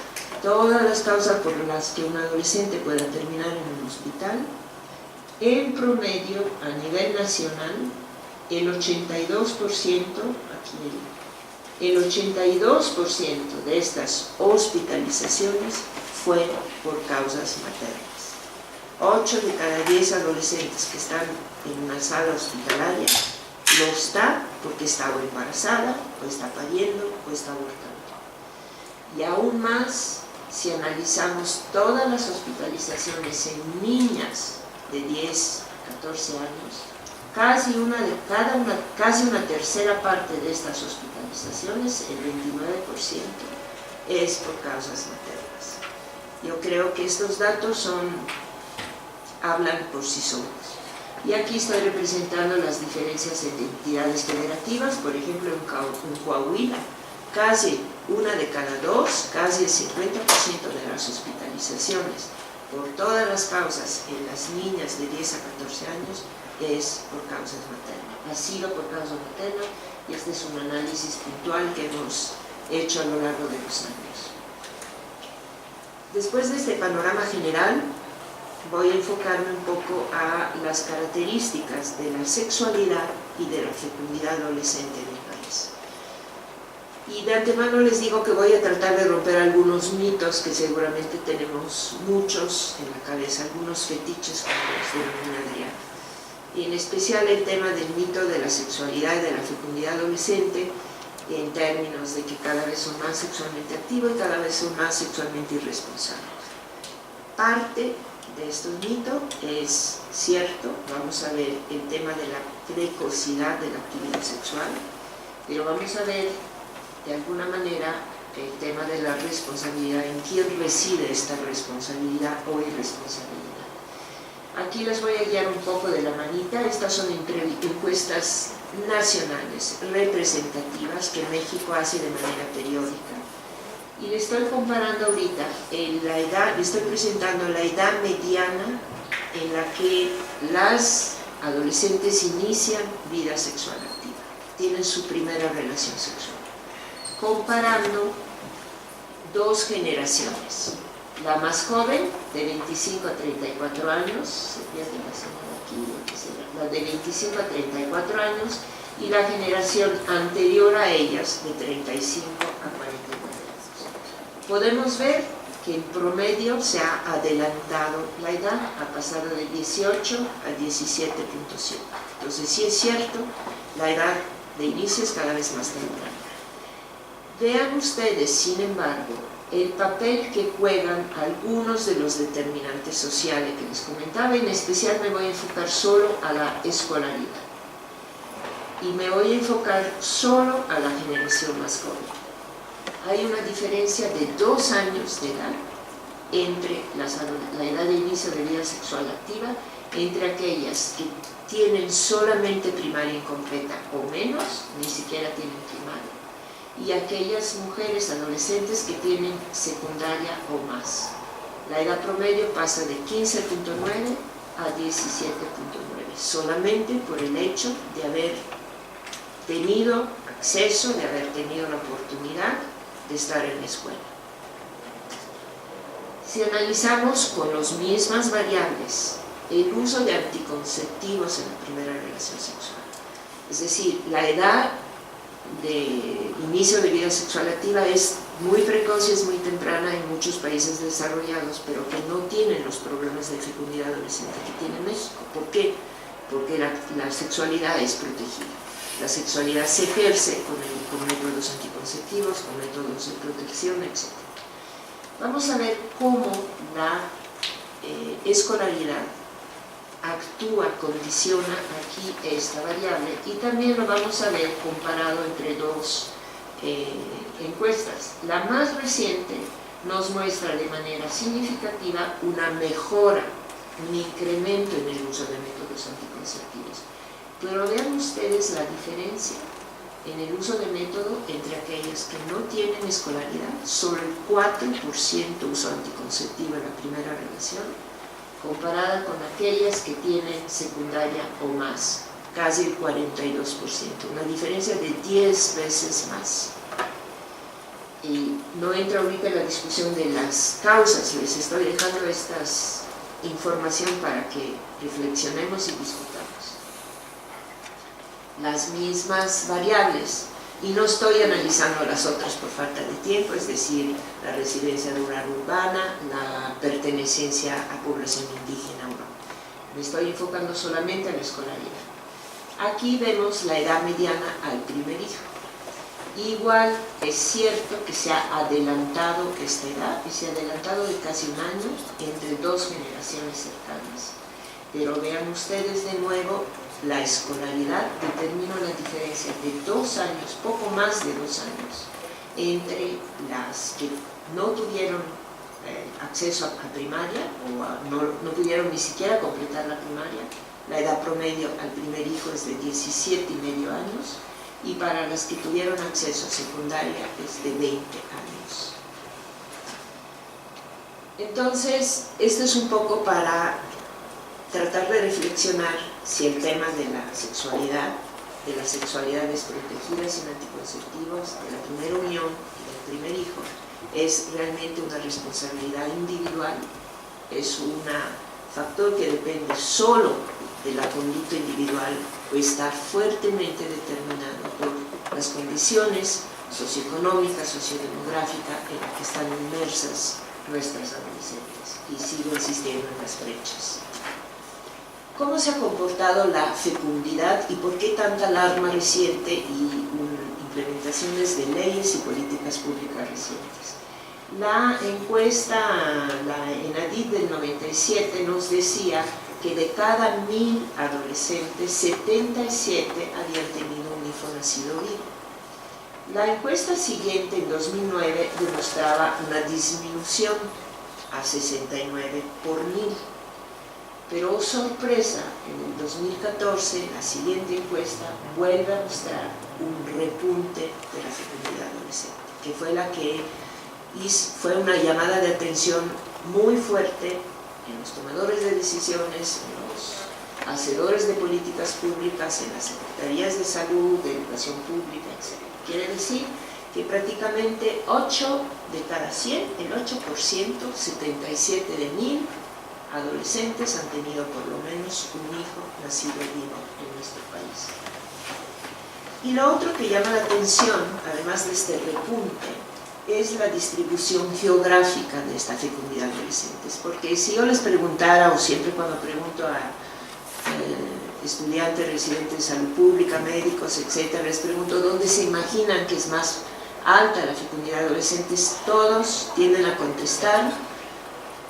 por las que un adolescente pueda terminar en un hospital, en promedio a nivel nacional, el 82%, el 82% de estas hospitalizaciones fue por causas maternas. 8 de cada 10 adolescentes que están en una sala hospitalaria lo está porque está o embarazada, o está pariendo, o está abortando. Y aún más, si analizamos todas las hospitalizaciones en niñas de 10 a 14 años, casi una tercera parte de estas hospitalizaciones, el 29%, es por causas maternas. Yo creo que estos datos hablan por sí solos. Y aquí estoy representando las diferencias entre entidades federativas. Por ejemplo, en Coahuila, casi 1 de cada 2, casi el 50% de las hospitalizaciones por todas las causas en las niñas de 10 a 14 años es por causas maternas. Ha sido por causa materna, y este es un análisis puntual que hemos hecho a lo largo de los años. Después de este panorama general, voy a enfocarme un poco a las características de la sexualidad y de la fecundidad adolescente en el país. Y de antemano les digo que voy a tratar de romper algunos mitos que seguramente tenemos muchos en la cabeza, algunos fetiches como los denomina Adriana. Y en especial el tema del mito de la sexualidad y de la fecundidad adolescente, en términos de que cada vez son más sexualmente activos y cada vez son más sexualmente irresponsables. Parte de estos mitos es cierto, vamos a ver el tema de la precocidad de la actividad sexual, pero vamos a ver de alguna manera el tema de la responsabilidad, en quién reside esta responsabilidad o irresponsabilidad. Aquí les voy a guiar un poco de la manita. Estas son encuestas nacionales representativas que México hace de manera periódica. Y le estoy comparando ahorita la edad, le estoy presentando la edad mediana en la que las adolescentes inician vida sexual activa, tienen su primera relación sexual, comparando dos generaciones. La más joven, de 25 a 34 años, se pierde la señal aquí, la de 25 a 34 años, y la generación anterior a ellas, de 35 a 49 años. Podemos ver que en promedio se ha adelantado la edad, ha pasado de 18 a 17.7. Entonces, sí es cierto, la edad de inicio es cada vez más temprana. Vean ustedes, sin embargo, el papel que juegan algunos de los determinantes sociales que les comentaba. En especial me voy a enfocar solo a la escolaridad y me voy a enfocar solo a la generación más joven. Hay una diferencia de 2 años de edad entre la edad de inicio de vida sexual activa entre aquellas que tienen solamente primaria incompleta o menos, ni siquiera tienen primaria, y aquellas mujeres adolescentes que tienen secundaria o más. La edad promedio pasa de 15.9 a 17.9, solamente por el hecho de haber tenido acceso, de haber tenido la oportunidad de estar en la escuela. Si analizamos con las mismas variables el uso de anticonceptivos en la primera relación sexual, es decir, la edad de inicio de vida sexual activa es muy precoz y es muy temprana en muchos países desarrollados, pero que no tienen los problemas de fecundidad adolescente que tiene México. ¿Por qué? Porque la sexualidad es protegida. La sexualidad se ejerce con métodos anticonceptivos, con métodos de protección, etc. Vamos a ver cómo la escolaridad actúa, condiciona aquí esta variable, y también lo vamos a ver comparado entre dos encuestas. La más reciente nos muestra de manera significativa una mejora, un incremento en el uso de métodos anticonceptivos. Pero vean ustedes la diferencia en el uso de método entre aquellas que no tienen escolaridad, solo el 4% uso anticonceptivo en la primera relación, comparada con aquellas que tienen secundaria o más, casi el 42%, una diferencia de 10 veces más. Y no entra ahorita en la discusión de las causas, les estoy dejando esta información para que reflexionemos y discutamos. Las mismas variables, y no estoy analizando las otras por falta de tiempo, es decir, la residencia rural urbana, la pertenencia a población indígena o no. Me estoy enfocando solamente en la escolaridad. Aquí vemos la edad mediana al primer hijo. Igual es cierto que se ha adelantado esta edad, y se ha adelantado de casi un año entre dos generaciones cercanas. Pero vean ustedes de nuevo, la escolaridad determina la diferencia de 2 años, poco más de 2 años, entre las que no tuvieron acceso a primaria o no pudieron ni siquiera completar la primaria. La edad promedio al primer hijo es de 17,5 años, y para las que tuvieron acceso a secundaria es de 20 años. Entonces, esto es un poco para tratar de reflexionar si el tema de la sexualidad desprotegida sin anticonceptivos, de la primera unión y del primer hijo, es realmente una responsabilidad individual, es un factor que depende solo de la conducta individual o está fuertemente determinado por las condiciones socioeconómicas, sociodemográficas en las que están inmersas nuestras adolescentes, y sigo insistiendo en las brechas. ¿Cómo se ha comportado la fecundidad y por qué tanta alarma reciente y implementaciones de leyes y políticas públicas recientes? La encuesta, la ENADIT del 97, nos decía que de cada 1000 adolescentes, 77 habían tenido un hijo nacido vivo. La encuesta siguiente, en 2009, demostraba una disminución a 69 por 1000. Pero, oh sorpresa, en el 2014, la siguiente encuesta vuelve a mostrar un repunte de la fecundidad adolescente, que fue la que fue una llamada de atención muy fuerte en los tomadores de decisiones, en los hacedores de políticas públicas, en las secretarías de salud, de educación pública, etc. Quiere decir que prácticamente 8 de cada 100, el 8%, 77 de 1000 adolescentes han tenido por lo menos un hijo nacido vivo en nuestro país. Y lo otro que llama la atención, además de este repunte, es la distribución geográfica de esta fecundidad de adolescentes. Porque si yo les preguntara, o siempre cuando pregunto a estudiantes, residentes de salud pública, médicos, etc., les pregunto dónde se imaginan que es más alta la fecundidad de adolescentes, todos tienden a contestar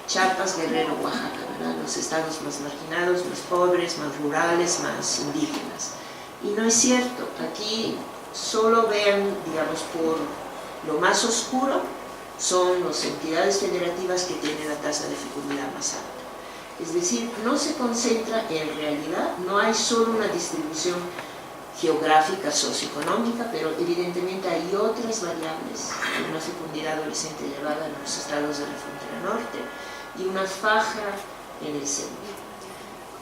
Chiapas, Guerrero, Oaxaca, ¿verdad? Los estados más marginados, más pobres, más rurales, más indígenas. Y no es cierto, aquí solo vean, digamos, por lo más oscuro son las entidades federativas que tienen la tasa de fecundidad más alta. Es decir, no se concentra en realidad, no hay solo una distribución geográfica, socioeconómica, pero evidentemente hay otras variables, una fecundidad adolescente elevada en los estados de la frontera norte y una faja en el centro.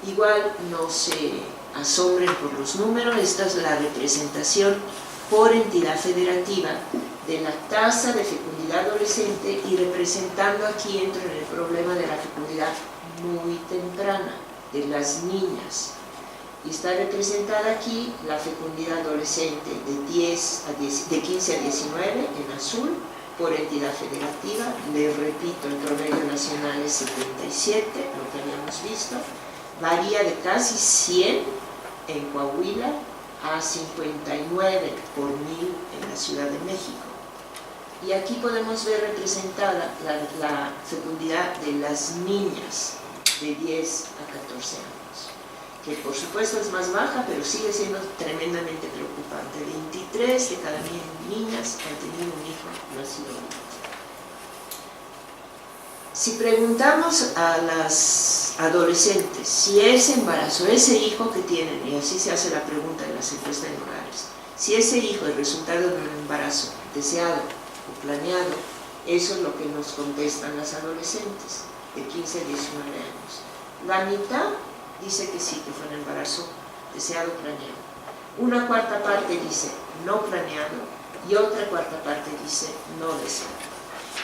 Igual no se asombren por los números, esta es la representación por entidad federativa de la tasa de fecundidad adolescente y representando aquí entro en el problema de la fecundidad muy temprana de las niñas. Y está representada aquí la fecundidad adolescente de 15 a 19 en azul por entidad federativa. Les repito, el promedio nacional es 77, lo que habíamos visto. Varía de casi 100 en Coahuila a 59 por 1000 en la Ciudad de México. Y aquí podemos ver representada la fecundidad de las niñas de 10 a 14 años, que por supuesto es más baja, pero sigue siendo tremendamente preocupante. 23 de cada 1000 niñas han tenido un hijo nacido ahorita. Si preguntamos a las adolescentes si ese embarazo, ese hijo que tienen, y así se hace la pregunta en las encuestas en hogares, si ese hijo es resultado de un embarazo deseado o planeado, eso es lo que nos contestan las adolescentes de 15 a 19 años. La mitad dice que sí, que fue un embarazo deseado o planeado. Una cuarta parte dice no planeado y otra cuarta parte dice no deseado.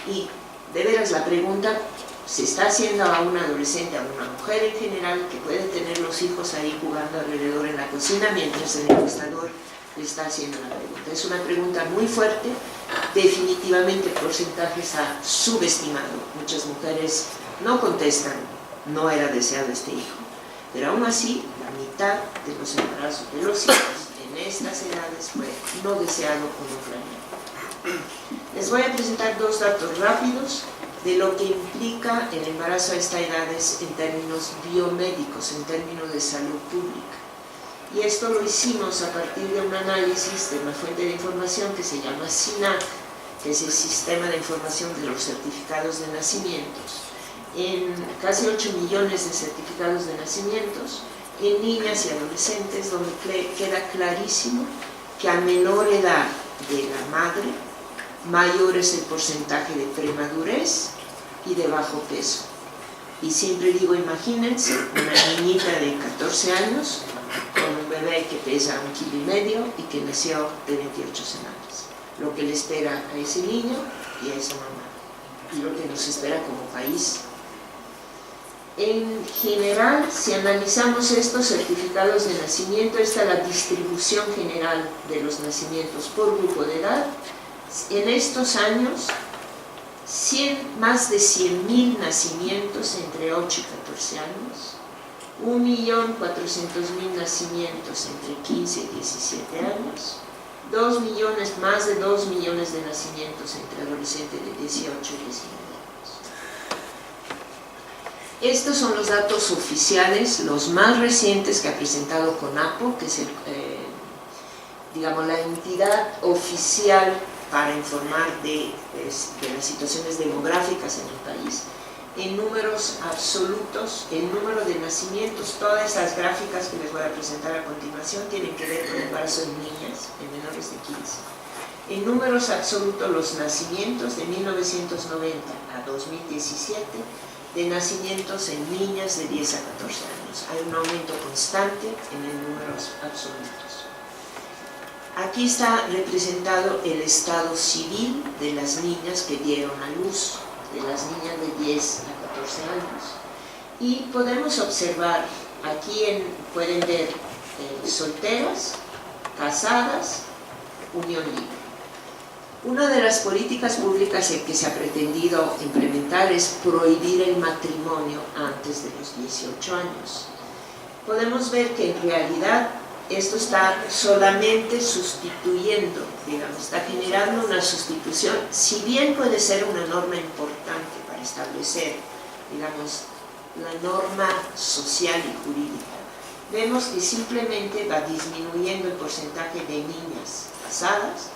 Y de veras la pregunta se está haciendo a una adolescente, a una mujer en general, que puede tener los hijos ahí jugando alrededor en la cocina mientras el encuestador le está haciendo la pregunta. Es una pregunta muy fuerte, definitivamente el porcentaje está subestimado. Muchas mujeres no contestan, no era deseado este hijo, pero aún así la mitad de los embarazos de los hijos en estas edades fue no deseado o no planeado. Les voy a presentar dos datos rápidos de lo que implica el embarazo a estas edades en términos biomédicos, en términos de salud pública. Y esto lo hicimos a partir de un análisis de una fuente de información que se llama SINAC, que es el Sistema de Información de los Certificados de Nacimientos. En casi 8 millones de certificados de nacimientos, en niñas y adolescentes, donde queda clarísimo que a menor edad de la madre, mayor es el porcentaje de premadurez y de bajo peso. Y siempre digo, imagínense una niñita de 14 años con un bebé que pesa 1,5 kg y que nació de 28 semanas. Lo que le espera a ese niño y a esa mamá, y lo que nos espera como país. En general, si analizamos estos certificados de nacimiento, esta es la distribución general de los nacimientos por grupo de edad. En estos años, más de 100.000 nacimientos entre 8 y 14 años, 1.400.000 nacimientos entre 15 y 17 años, más de 2 millones de nacimientos entre adolescentes de 18 y 19 años. Estos son los datos oficiales, los más recientes que ha presentado CONAPO, que es la entidad oficial para informar de las situaciones demográficas en el país. En números absolutos, el número de nacimientos, todas esas gráficas que les voy a presentar a continuación tienen que ver con el embarazo en niñas, en menores de 15. En números absolutos, los nacimientos de 1990 a 2017, de nacimientos en niñas de 10 a 14 años. Hay un aumento constante en números absolutos. Aquí está representado el estado civil de las niñas que dieron a luz, de las niñas de 10 a 14 años. Y podemos observar, aquí pueden ver solteras, casadas, unión libre. Una de las políticas públicas que se ha pretendido implementar es prohibir el matrimonio antes de los 18 años. Podemos ver que en realidad esto está solamente sustituyendo, está generando una sustitución, si bien puede ser una norma importante para establecer, la norma social y jurídica. Vemos que simplemente va disminuyendo el porcentaje de niñas casadas,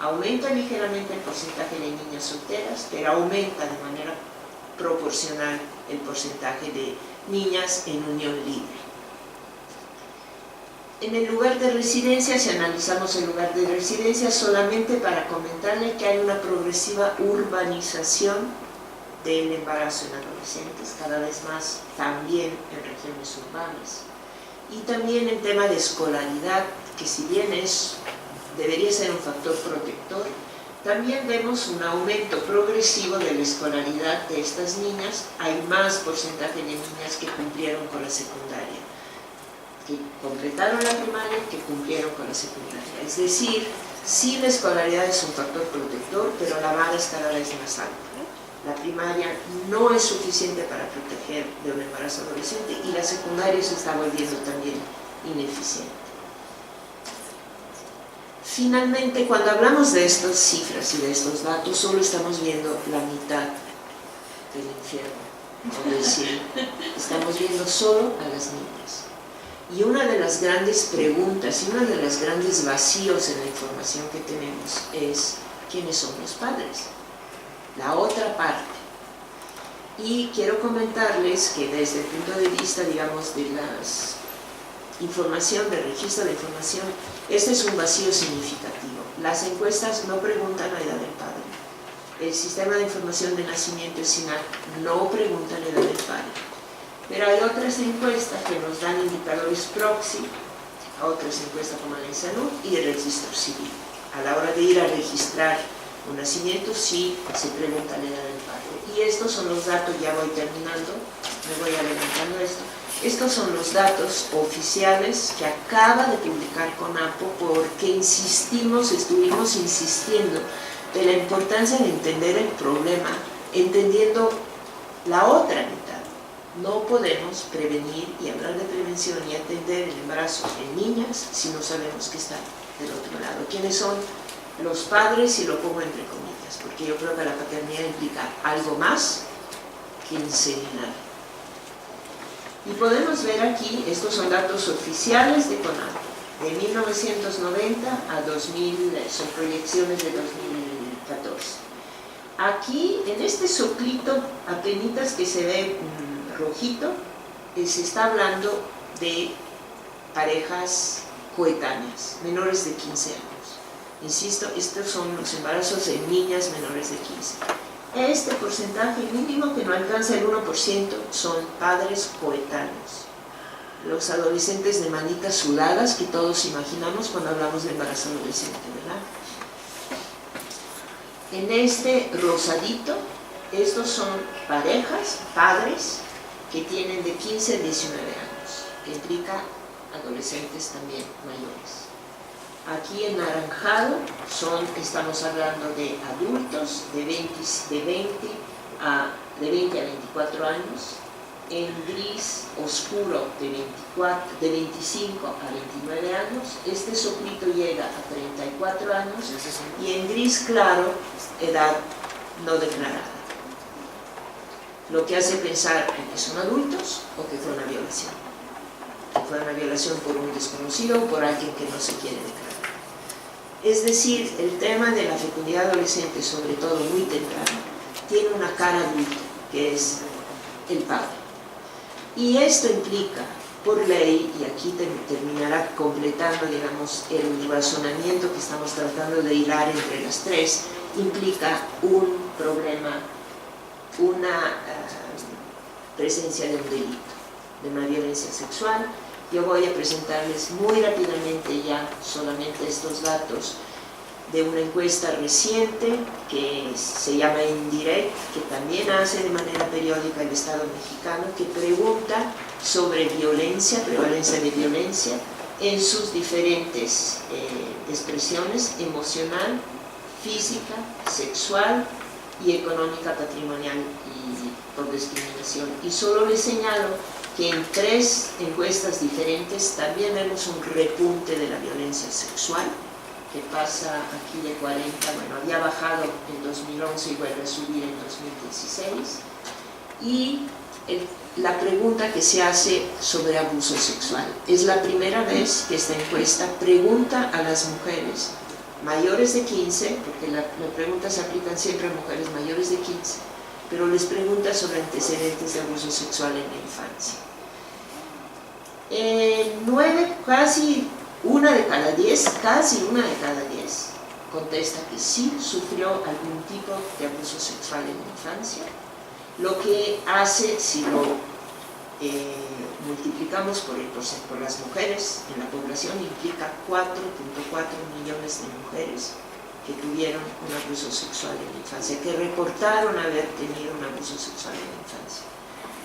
aumenta ligeramente el porcentaje de niñas solteras, pero aumenta de manera proporcional el porcentaje de niñas en unión libre. En el lugar de residencia, si analizamos el lugar de residencia, solamente para comentarle que hay una progresiva urbanización del embarazo en adolescentes, cada vez más también en regiones urbanas. Y también en tema de escolaridad, que si bien debería ser un factor protector, también vemos un aumento progresivo de la escolaridad de estas niñas. Hay más porcentaje de niñas que cumplieron con la secundaria, que completaron la primaria, que cumplieron con la secundaria. Es decir, sí, la escolaridad es un factor protector, pero la vara es cada vez más alta. La primaria no es suficiente para proteger de un embarazo adolescente y la secundaria se está volviendo también ineficiente. Finalmente, cuando hablamos de estas cifras y de estos datos, solo estamos viendo la mitad del infierno. Es decir, estamos viendo solo a las niñas. Y una de las grandes preguntas y uno de los grandes vacíos en la información que tenemos es ¿quiénes son los padres? La otra parte. Y quiero comentarles que desde el punto de vista, digamos, de las información, del registro de información, este es un vacío significativo. Las encuestas no preguntan la edad del padre. El sistema de información de nacimiento, el SINAC, no pregunta la edad del padre. Pero hay otras encuestas que nos dan indicadores proxy, a otras encuestas como la de salud y el registro civil. A la hora de ir a registrar un nacimiento, sí se pregunta la edad del padre. Y estos son los datos, ya voy terminando, me voy adelantando esto. Estos son los datos oficiales que acaba de publicar CONAPO, porque estuvimos insistiendo de la importancia de entender el problema, entendiendo la otra mitad. No podemos prevenir y hablar de prevención y atender el embarazo en niñas si no sabemos qué está del otro lado. ¿Quiénes son los padres? Y lo pongo entre comillas, porque yo creo que la paternidad implica algo más que inseminar. Y podemos ver aquí, estos son datos oficiales de CONAPO, de 1990 a 2000, son proyecciones de 2014. Aquí, en este soclito, apenitas que se ve rojito, se está hablando de parejas coetáneas, menores de 15 años. Insisto, estos son los embarazos de niñas menores de 15. Este porcentaje mínimo, que no alcanza el 1%, son padres coetáneos. Los adolescentes de manitas sudadas que todos imaginamos cuando hablamos de embarazo adolescente, ¿verdad? En este rosadito, estos son parejas, padres, que tienen de 15 a 19 años, que implica adolescentes también mayores. Aquí en naranjado estamos hablando de adultos de 20 a 24 años, en gris oscuro de 25 a 29 años, este soplito llega a 34 años, y en gris claro, edad no declarada. Lo que hace pensar en que son adultos o que fue una violación. Que fue una violación por un desconocido o por alguien que no se quiere declarar. Es decir, el tema de la fecundidad adolescente, sobre todo muy temprano, tiene una cara adulta, que es el padre. Y esto implica, por ley, y aquí terminará completando, digamos, el razonamiento que estamos tratando de hilar entre las tres, implica un problema, una presencia de un delito, de una violencia sexual. Yo voy a presentarles muy rápidamente ya solamente estos datos de una encuesta reciente que se llama Indirect, que también hace de manera periódica el Estado mexicano, que pregunta sobre violencia, prevalencia de violencia en sus diferentes expresiones: emocional, física, sexual y económica, patrimonial y por discriminación. Y solo les señalo que en 3 encuestas diferentes también vemos un repunte de la violencia sexual, que pasa aquí de 40, bueno, había bajado en 2011 y vuelve a subir en 2016. Y la pregunta que se hace sobre abuso sexual. Es la primera vez que esta encuesta pregunta a las mujeres mayores de 15, porque la pregunta se aplica siempre a mujeres mayores de 15, pero les pregunta sobre antecedentes de abuso sexual en la infancia. 9, casi una de cada 10, contesta que sí sufrió algún tipo de abuso sexual en la infancia, lo que hace, si lo multiplicamos por las mujeres en la población, implica 4.4 millones de mujeres que tuvieron un abuso sexual en la infancia, que reportaron haber tenido un abuso sexual en la infancia.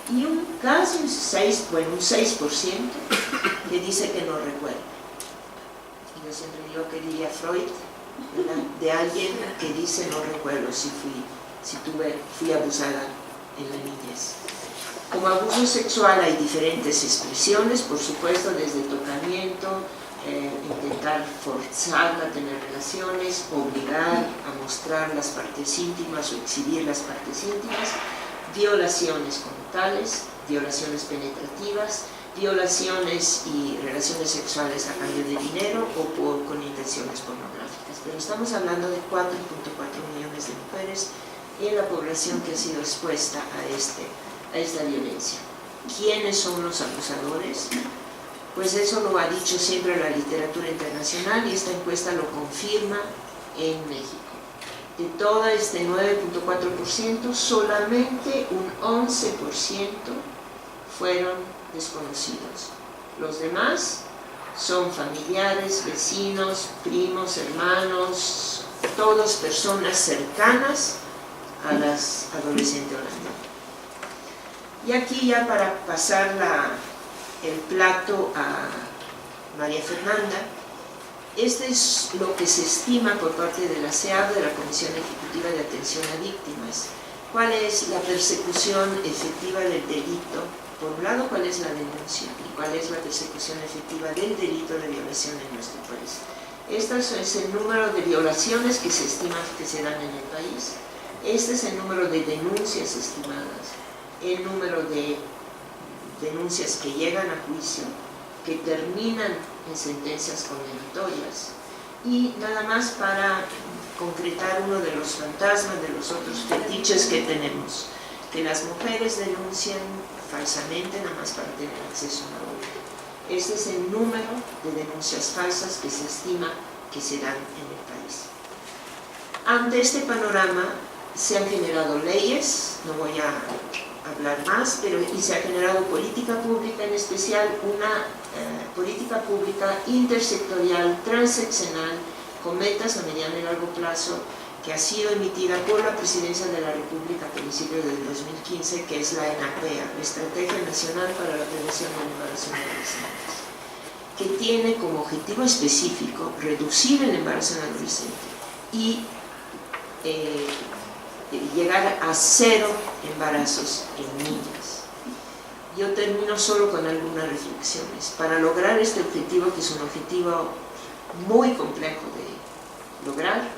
Y casi un 6% que dice que no recuerda. Yo siempre digo que diría Freud, ¿verdad?, de alguien que dice no recuerdo si fui abusada en la niñez. Como abuso sexual hay diferentes expresiones, por supuesto, desde tocamiento, intentar forzarla a tener relaciones, obligar a mostrar las partes íntimas o exhibir las partes íntimas, violaciones como tales, violaciones penetrativas, violaciones y relaciones sexuales a cambio de dinero o con intenciones pornográficas. Pero estamos hablando de 4.4 millones de mujeres en la población que ha sido expuesta a esta violencia. ¿Quiénes son los abusadores? Pues eso lo ha dicho siempre la literatura internacional y esta encuesta lo confirma en México. De todo este 9.4%, solamente un 11% fueron desconocidos. Los demás son familiares, vecinos, primos, hermanos, todas personas cercanas a las adolescentes holandesas. Y aquí ya para pasar el plato a María Fernanda, este es lo que se estima por parte de la CEAV, de la Comisión Ejecutiva de Atención a Víctimas. ¿Cuál es la persecución efectiva del delito? Por un lado, ¿cuál es la denuncia? ¿Y cuál es la persecución efectiva del delito de violación en nuestro país? Este es el número de violaciones que se estima que se dan en el país. Este es el número de denuncias estimadas, el número de denuncias que llegan a juicio, que terminan en sentencias condenatorias. Y nada más para concretar uno de los fantasmas, de los otros fetiches que tenemos, que las mujeres denuncian falsamente nada más para tener acceso a una boda. Este es el número de denuncias falsas que se estima que se dan en el país. Ante este panorama se han generado leyes, no voy a hablar más, y se ha generado política pública, en especial una política pública intersectorial, transeccional, con metas a mediano y largo plazo, que ha sido emitida por la Presidencia de la República a principios del 2015, que es la ENAPEA, la Estrategia Nacional para la Prevención del Embarazo en Adolescentes, que tiene como objetivo específico reducir el embarazo en adolescente y llegar a 0 embarazos en niñas. Yo termino solo con algunas reflexiones. Para lograr este objetivo, que es un objetivo muy complejo de lograr,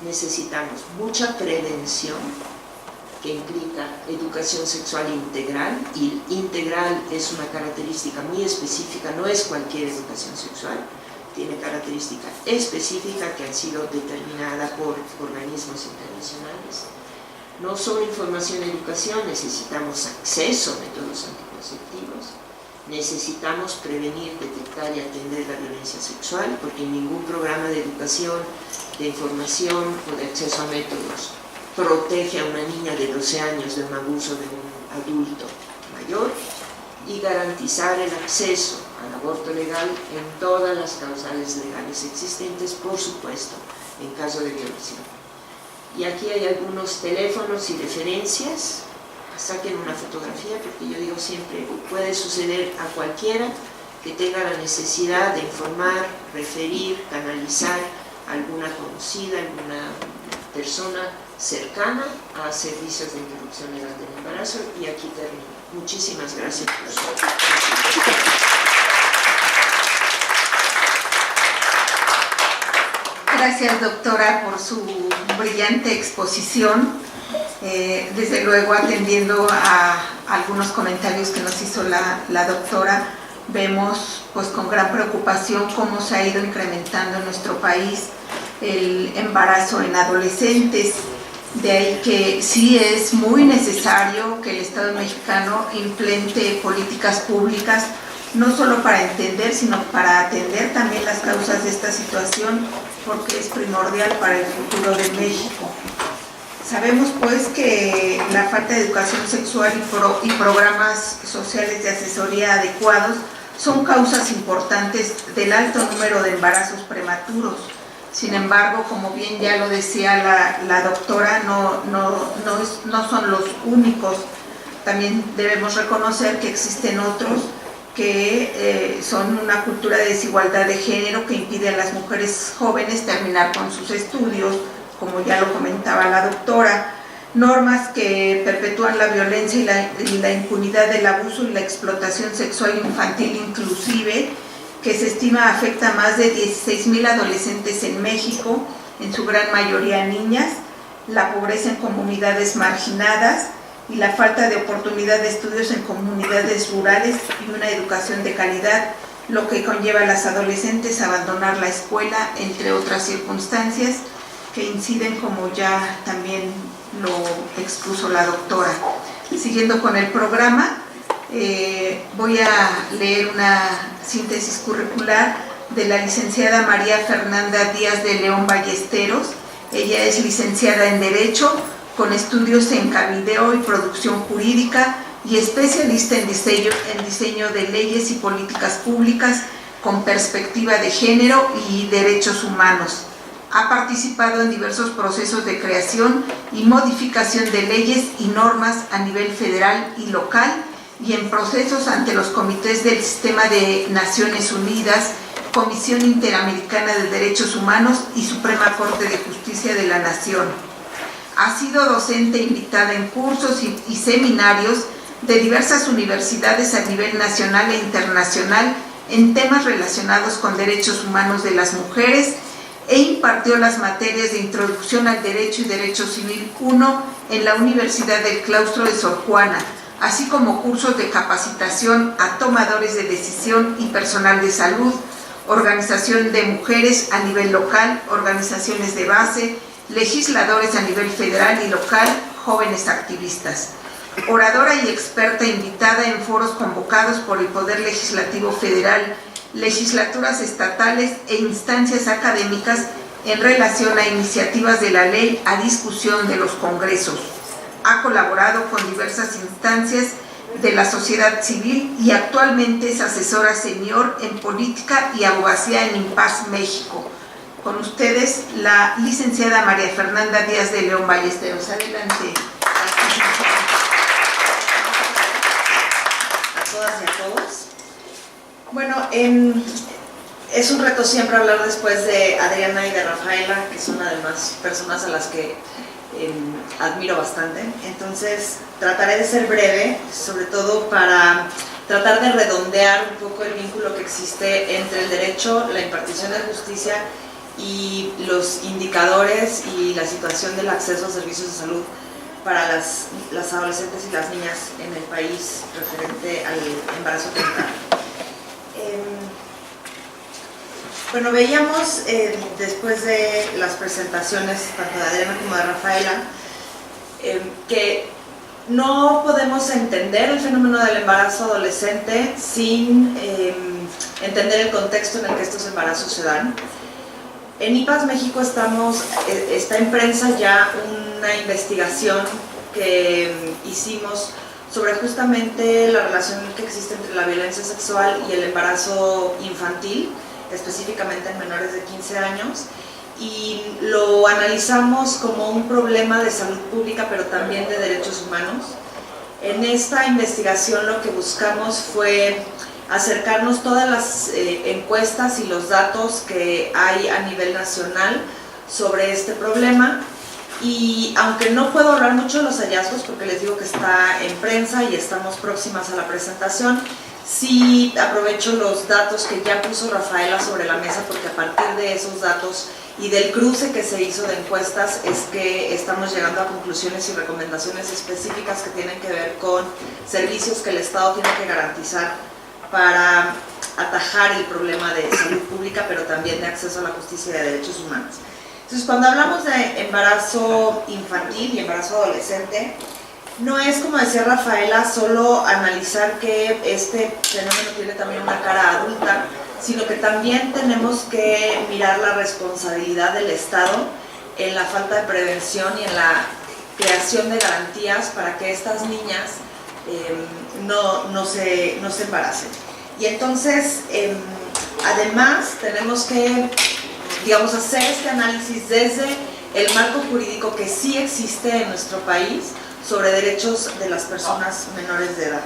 necesitamos mucha prevención, que implica educación sexual integral, y integral es una característica muy específica, no es cualquier educación sexual, tiene características específicas que han sido determinadas por organismos internacionales. No solo información y educación, necesitamos acceso a métodos anticonceptivos, necesitamos prevenir, detectar y atender la violencia sexual, porque ningún programa de educación, de información o de acceso a métodos protege a una niña de 12 años de un abuso de un adulto mayor, y garantizar el acceso al aborto legal en todas las causales legales existentes, por supuesto, en caso de violación. Y aquí hay algunos teléfonos y referencias. Saquen una fotografía, porque yo digo siempre, puede suceder a cualquiera que tenga la necesidad de informar, referir, canalizar a alguna conocida, alguna persona cercana a servicios de interrupción legal del embarazo. Y aquí termino. Muchísimas gracias por su atención. Gracias, doctora, por su brillante exposición. Desde luego, atendiendo a algunos comentarios que nos hizo la doctora, vemos pues con gran preocupación cómo se ha ido incrementando en nuestro país el embarazo en adolescentes. De ahí que sí es muy necesario que el Estado mexicano implemente políticas públicas, no solo para entender, sino para atender también las causas de esta situación, porque es primordial para el futuro de México. Sabemos pues que la falta de educación sexual y programas sociales de asesoría adecuados son causas importantes del alto número de embarazos prematuros. Sin embargo, como bien ya lo decía la doctora, no son los únicos. También debemos reconocer que existen otros que son una cultura de desigualdad de género que impide a las mujeres jóvenes terminar con sus estudios, como ya lo comentaba la doctora, normas que perpetúan la violencia y la impunidad del abuso y la explotación sexual infantil inclusive, que se estima afecta a más de 16,000 adolescentes en México, en su gran mayoría niñas, la pobreza en comunidades marginadas y la falta de oportunidad de estudios en comunidades rurales y una educación de calidad, lo que conlleva a las adolescentes a abandonar la escuela, entre otras circunstancias que inciden, como ya también lo expuso la doctora. Siguiendo con el programa, voy a leer una síntesis curricular de la licenciada María Fernanda Díaz de León Ballesteros. Ella es licenciada en Derecho, con estudios en cabildeo y producción jurídica y especialista en diseño de leyes y políticas públicas con perspectiva de género y derechos humanos. Ha participado en diversos procesos de creación y modificación de leyes y normas a nivel federal y local y en procesos ante los comités del Sistema de Naciones Unidas, Comisión Interamericana de Derechos Humanos y Suprema Corte de Justicia de la Nación. Ha sido docente invitada en cursos y seminarios de diversas universidades a nivel nacional e internacional en temas relacionados con derechos humanos de las mujeres e impartió las materias de Introducción al Derecho y Derecho Civil 1 en la Universidad del Claustro de Sor Juana, así como cursos de capacitación a tomadores de decisión y personal de salud, organización de mujeres a nivel local, organizaciones de base, legisladores a nivel federal y local, jóvenes activistas. Oradora y experta invitada en foros convocados por el Poder Legislativo Federal, legislaturas estatales e instancias académicas en relación a iniciativas de la ley a discusión de los congresos. Ha colaborado con diversas instancias de la sociedad civil y actualmente es asesora senior en política y abogacía en Impas México. Con ustedes, la licenciada María Fernanda Díaz de León Ballesteros. Adelante. A todas y a todos. Bueno, es un reto siempre hablar después de Adriana y de Rafaela, que son además personas a las que admiro bastante. Entonces, trataré de ser breve, sobre todo para tratar de redondear un poco el vínculo que existe entre el derecho, la impartición de justicia y los indicadores y la situación del acceso a servicios de salud para las adolescentes y las niñas en el país referente al embarazo temprano. Bueno, veíamos después de las presentaciones tanto de Adriana como de Rafaela que no podemos entender el fenómeno del embarazo adolescente sin entender el contexto en el que estos embarazos se dan. En IPAS México está en prensa ya una investigación que hicimos sobre justamente la relación que existe entre la violencia sexual y el embarazo infantil, específicamente en menores de 15 años, y lo analizamos como un problema de salud pública, pero también de derechos humanos. En esta investigación lo que buscamos fue acercarnos todas las encuestas y los datos que hay a nivel nacional sobre este problema, y aunque no puedo hablar mucho de los hallazgos porque les digo que está en prensa y estamos próximas a la presentación, sí aprovecho los datos que ya puso Rafaela sobre la mesa, porque a partir de esos datos y del cruce que se hizo de encuestas es que estamos llegando a conclusiones y recomendaciones específicas que tienen que ver con servicios que el Estado tiene que garantizar para atajar el problema de salud pública, pero también de acceso a la justicia y de derechos humanos. Entonces, cuando hablamos de embarazo infantil y embarazo adolescente, no es, como decía Rafaela, solo analizar que este fenómeno tiene también una cara adulta, sino que también tenemos que mirar la responsabilidad del Estado en la falta de prevención y en la creación de garantías para que estas niñas no se embaracen. Y entonces, además, tenemos que, digamos, hacer este análisis desde el marco jurídico que sí existe en nuestro país sobre derechos de las personas menores de edad.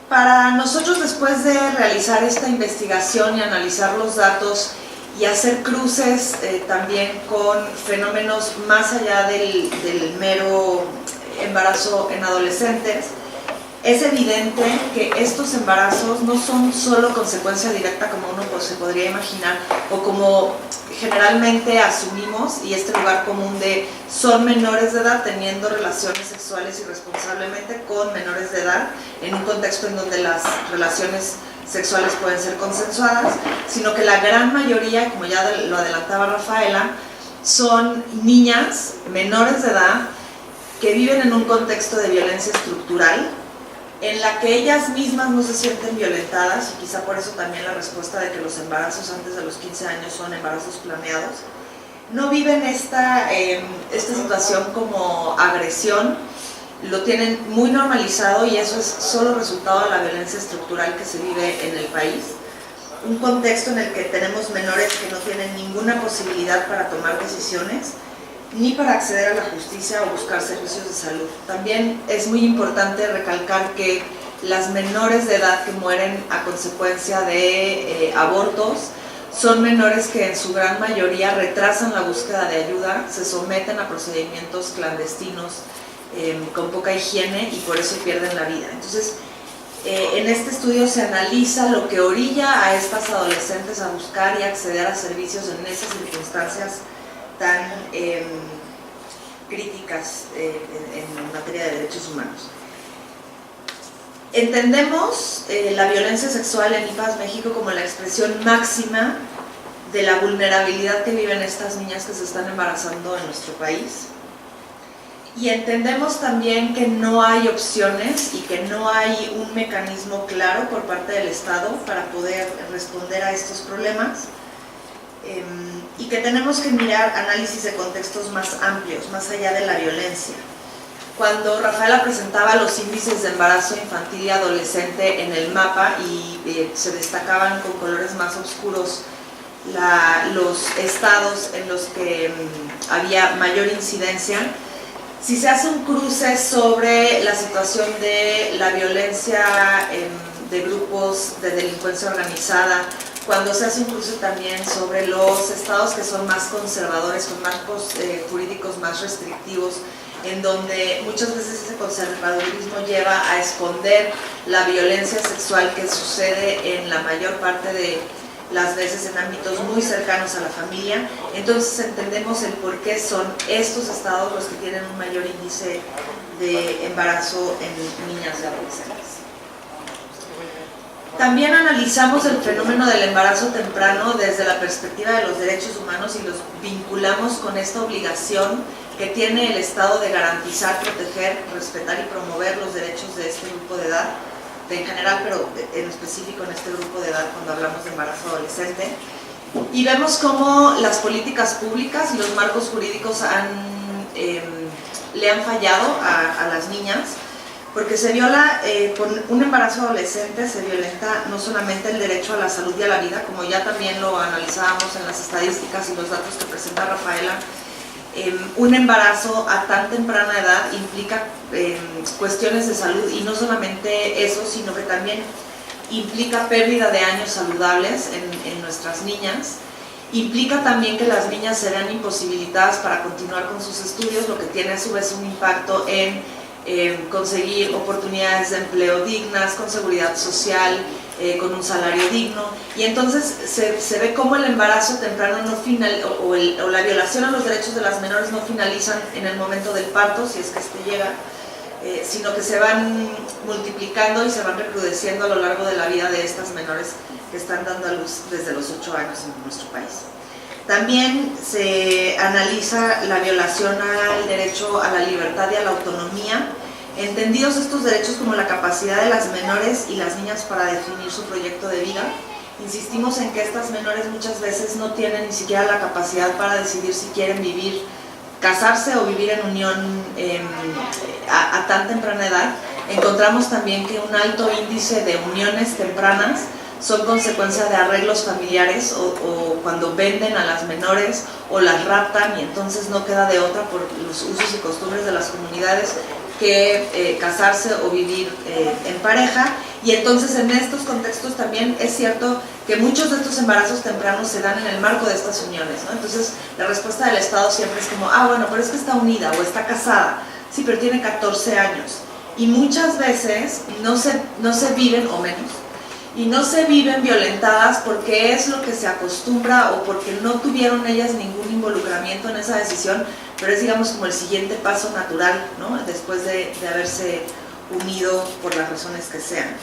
Para nosotros, después de realizar esta investigación y analizar los datos y hacer cruces también con fenómenos más allá del mero embarazo en adolescentes, es evidente que estos embarazos no son solo consecuencia directa como uno se podría imaginar o como generalmente asumimos, y este lugar común de son menores de edad teniendo relaciones sexuales irresponsablemente con menores de edad en un contexto en donde las relaciones sexuales pueden ser consensuadas, sino que la gran mayoría, como ya lo adelantaba Rafaela, son niñas menores de edad que viven en un contexto de violencia estructural en la que ellas mismas no se sienten violentadas, y quizá por eso también la respuesta de que los embarazos antes de los 15 años son embarazos planeados. No viven esta situación como agresión, lo tienen muy normalizado, y eso es solo resultado de la violencia estructural que se vive en el país. Un contexto en el que tenemos menores que no tienen ninguna posibilidad para tomar decisiones, ni para acceder a la justicia o buscar servicios de salud. También es muy importante recalcar que las menores de edad que mueren a consecuencia de abortos son menores que en su gran mayoría retrasan la búsqueda de ayuda, se someten a procedimientos clandestinos con poca higiene y por eso pierden la vida. Entonces, en este estudio se analiza lo que orilla a estas adolescentes a buscar y acceder a servicios en esas circunstancias tan críticas en materia de derechos humanos. Entendemos la violencia sexual en IPAS México como la expresión máxima de la vulnerabilidad que viven estas niñas que se están embarazando en nuestro país. Y entendemos también que no hay opciones y que no hay un mecanismo claro por parte del Estado para poder responder a estos problemas. Y que tenemos que mirar análisis de contextos más amplios, más allá de la violencia. Cuando Rafaela presentaba los índices de embarazo infantil y adolescente en el mapa y se destacaban con colores más oscuros los estados en los que había mayor incidencia, si se hace un cruce sobre la situación de la violencia de grupos de delincuencia organizada, cuando se hace un cruce también sobre los estados que son más conservadores, con marcos jurídicos más restrictivos, en donde muchas veces ese conservadurismo lleva a esconder la violencia sexual que sucede en la mayor parte de las veces en ámbitos muy cercanos a la familia. Entonces entendemos el por qué son estos estados los que tienen un mayor índice de embarazo en niñas y adolescentes. También analizamos el fenómeno del embarazo temprano desde la perspectiva de los derechos humanos y los vinculamos con esta obligación que tiene el Estado de garantizar, proteger, respetar y promover los derechos de este grupo de edad, en general, pero en específico en este grupo de edad cuando hablamos de embarazo adolescente. Y vemos cómo las políticas públicas y los marcos jurídicos le han fallado a las niñas, porque se viola, con un embarazo adolescente se violenta no solamente el derecho a la salud y a la vida, como ya también lo analizábamos en las estadísticas y los datos que presenta Rafaela. Un embarazo a tan temprana edad implica cuestiones de salud, y no solamente eso, sino que también implica pérdida de años saludables en nuestras niñas. Implica también que las niñas se vean imposibilitadas para continuar con sus estudios, lo que tiene a su vez un impacto en conseguir oportunidades de empleo dignas, con seguridad social, con un salario digno. Y entonces se ve cómo el embarazo temprano o la violación a los derechos de las menores no finalizan en el momento del parto, si es que este llega, sino que se van multiplicando y se van recrudeciendo a lo largo de la vida de estas menores que están dando a luz desde los 8 años en nuestro país. También se analiza la violación al derecho a la libertad y a la autonomía, entendidos estos derechos como la capacidad de las menores y las niñas para definir su proyecto de vida. Insistimos en que estas menores muchas veces no tienen ni siquiera la capacidad para decidir si quieren vivir, casarse o vivir en unión a tan temprana edad. Encontramos también que un alto índice de uniones tempranas son consecuencia de arreglos familiares o cuando venden a las menores o las raptan, y entonces no queda de otra por los usos y costumbres de las comunidades que casarse o vivir en pareja. Y entonces en estos contextos también es cierto que muchos de estos embarazos tempranos se dan en el marco de estas uniones, ¿no? Entonces la respuesta del Estado siempre es como, bueno, pero es que está unida o está casada, sí, pero tiene 14 años. Y muchas veces no se viven, o menos, y no se viven violentadas porque es lo que se acostumbra o porque no tuvieron ellas ningún involucramiento en esa decisión, pero es, digamos, como el siguiente paso natural, ¿no? Después de haberse unido por las razones que sean.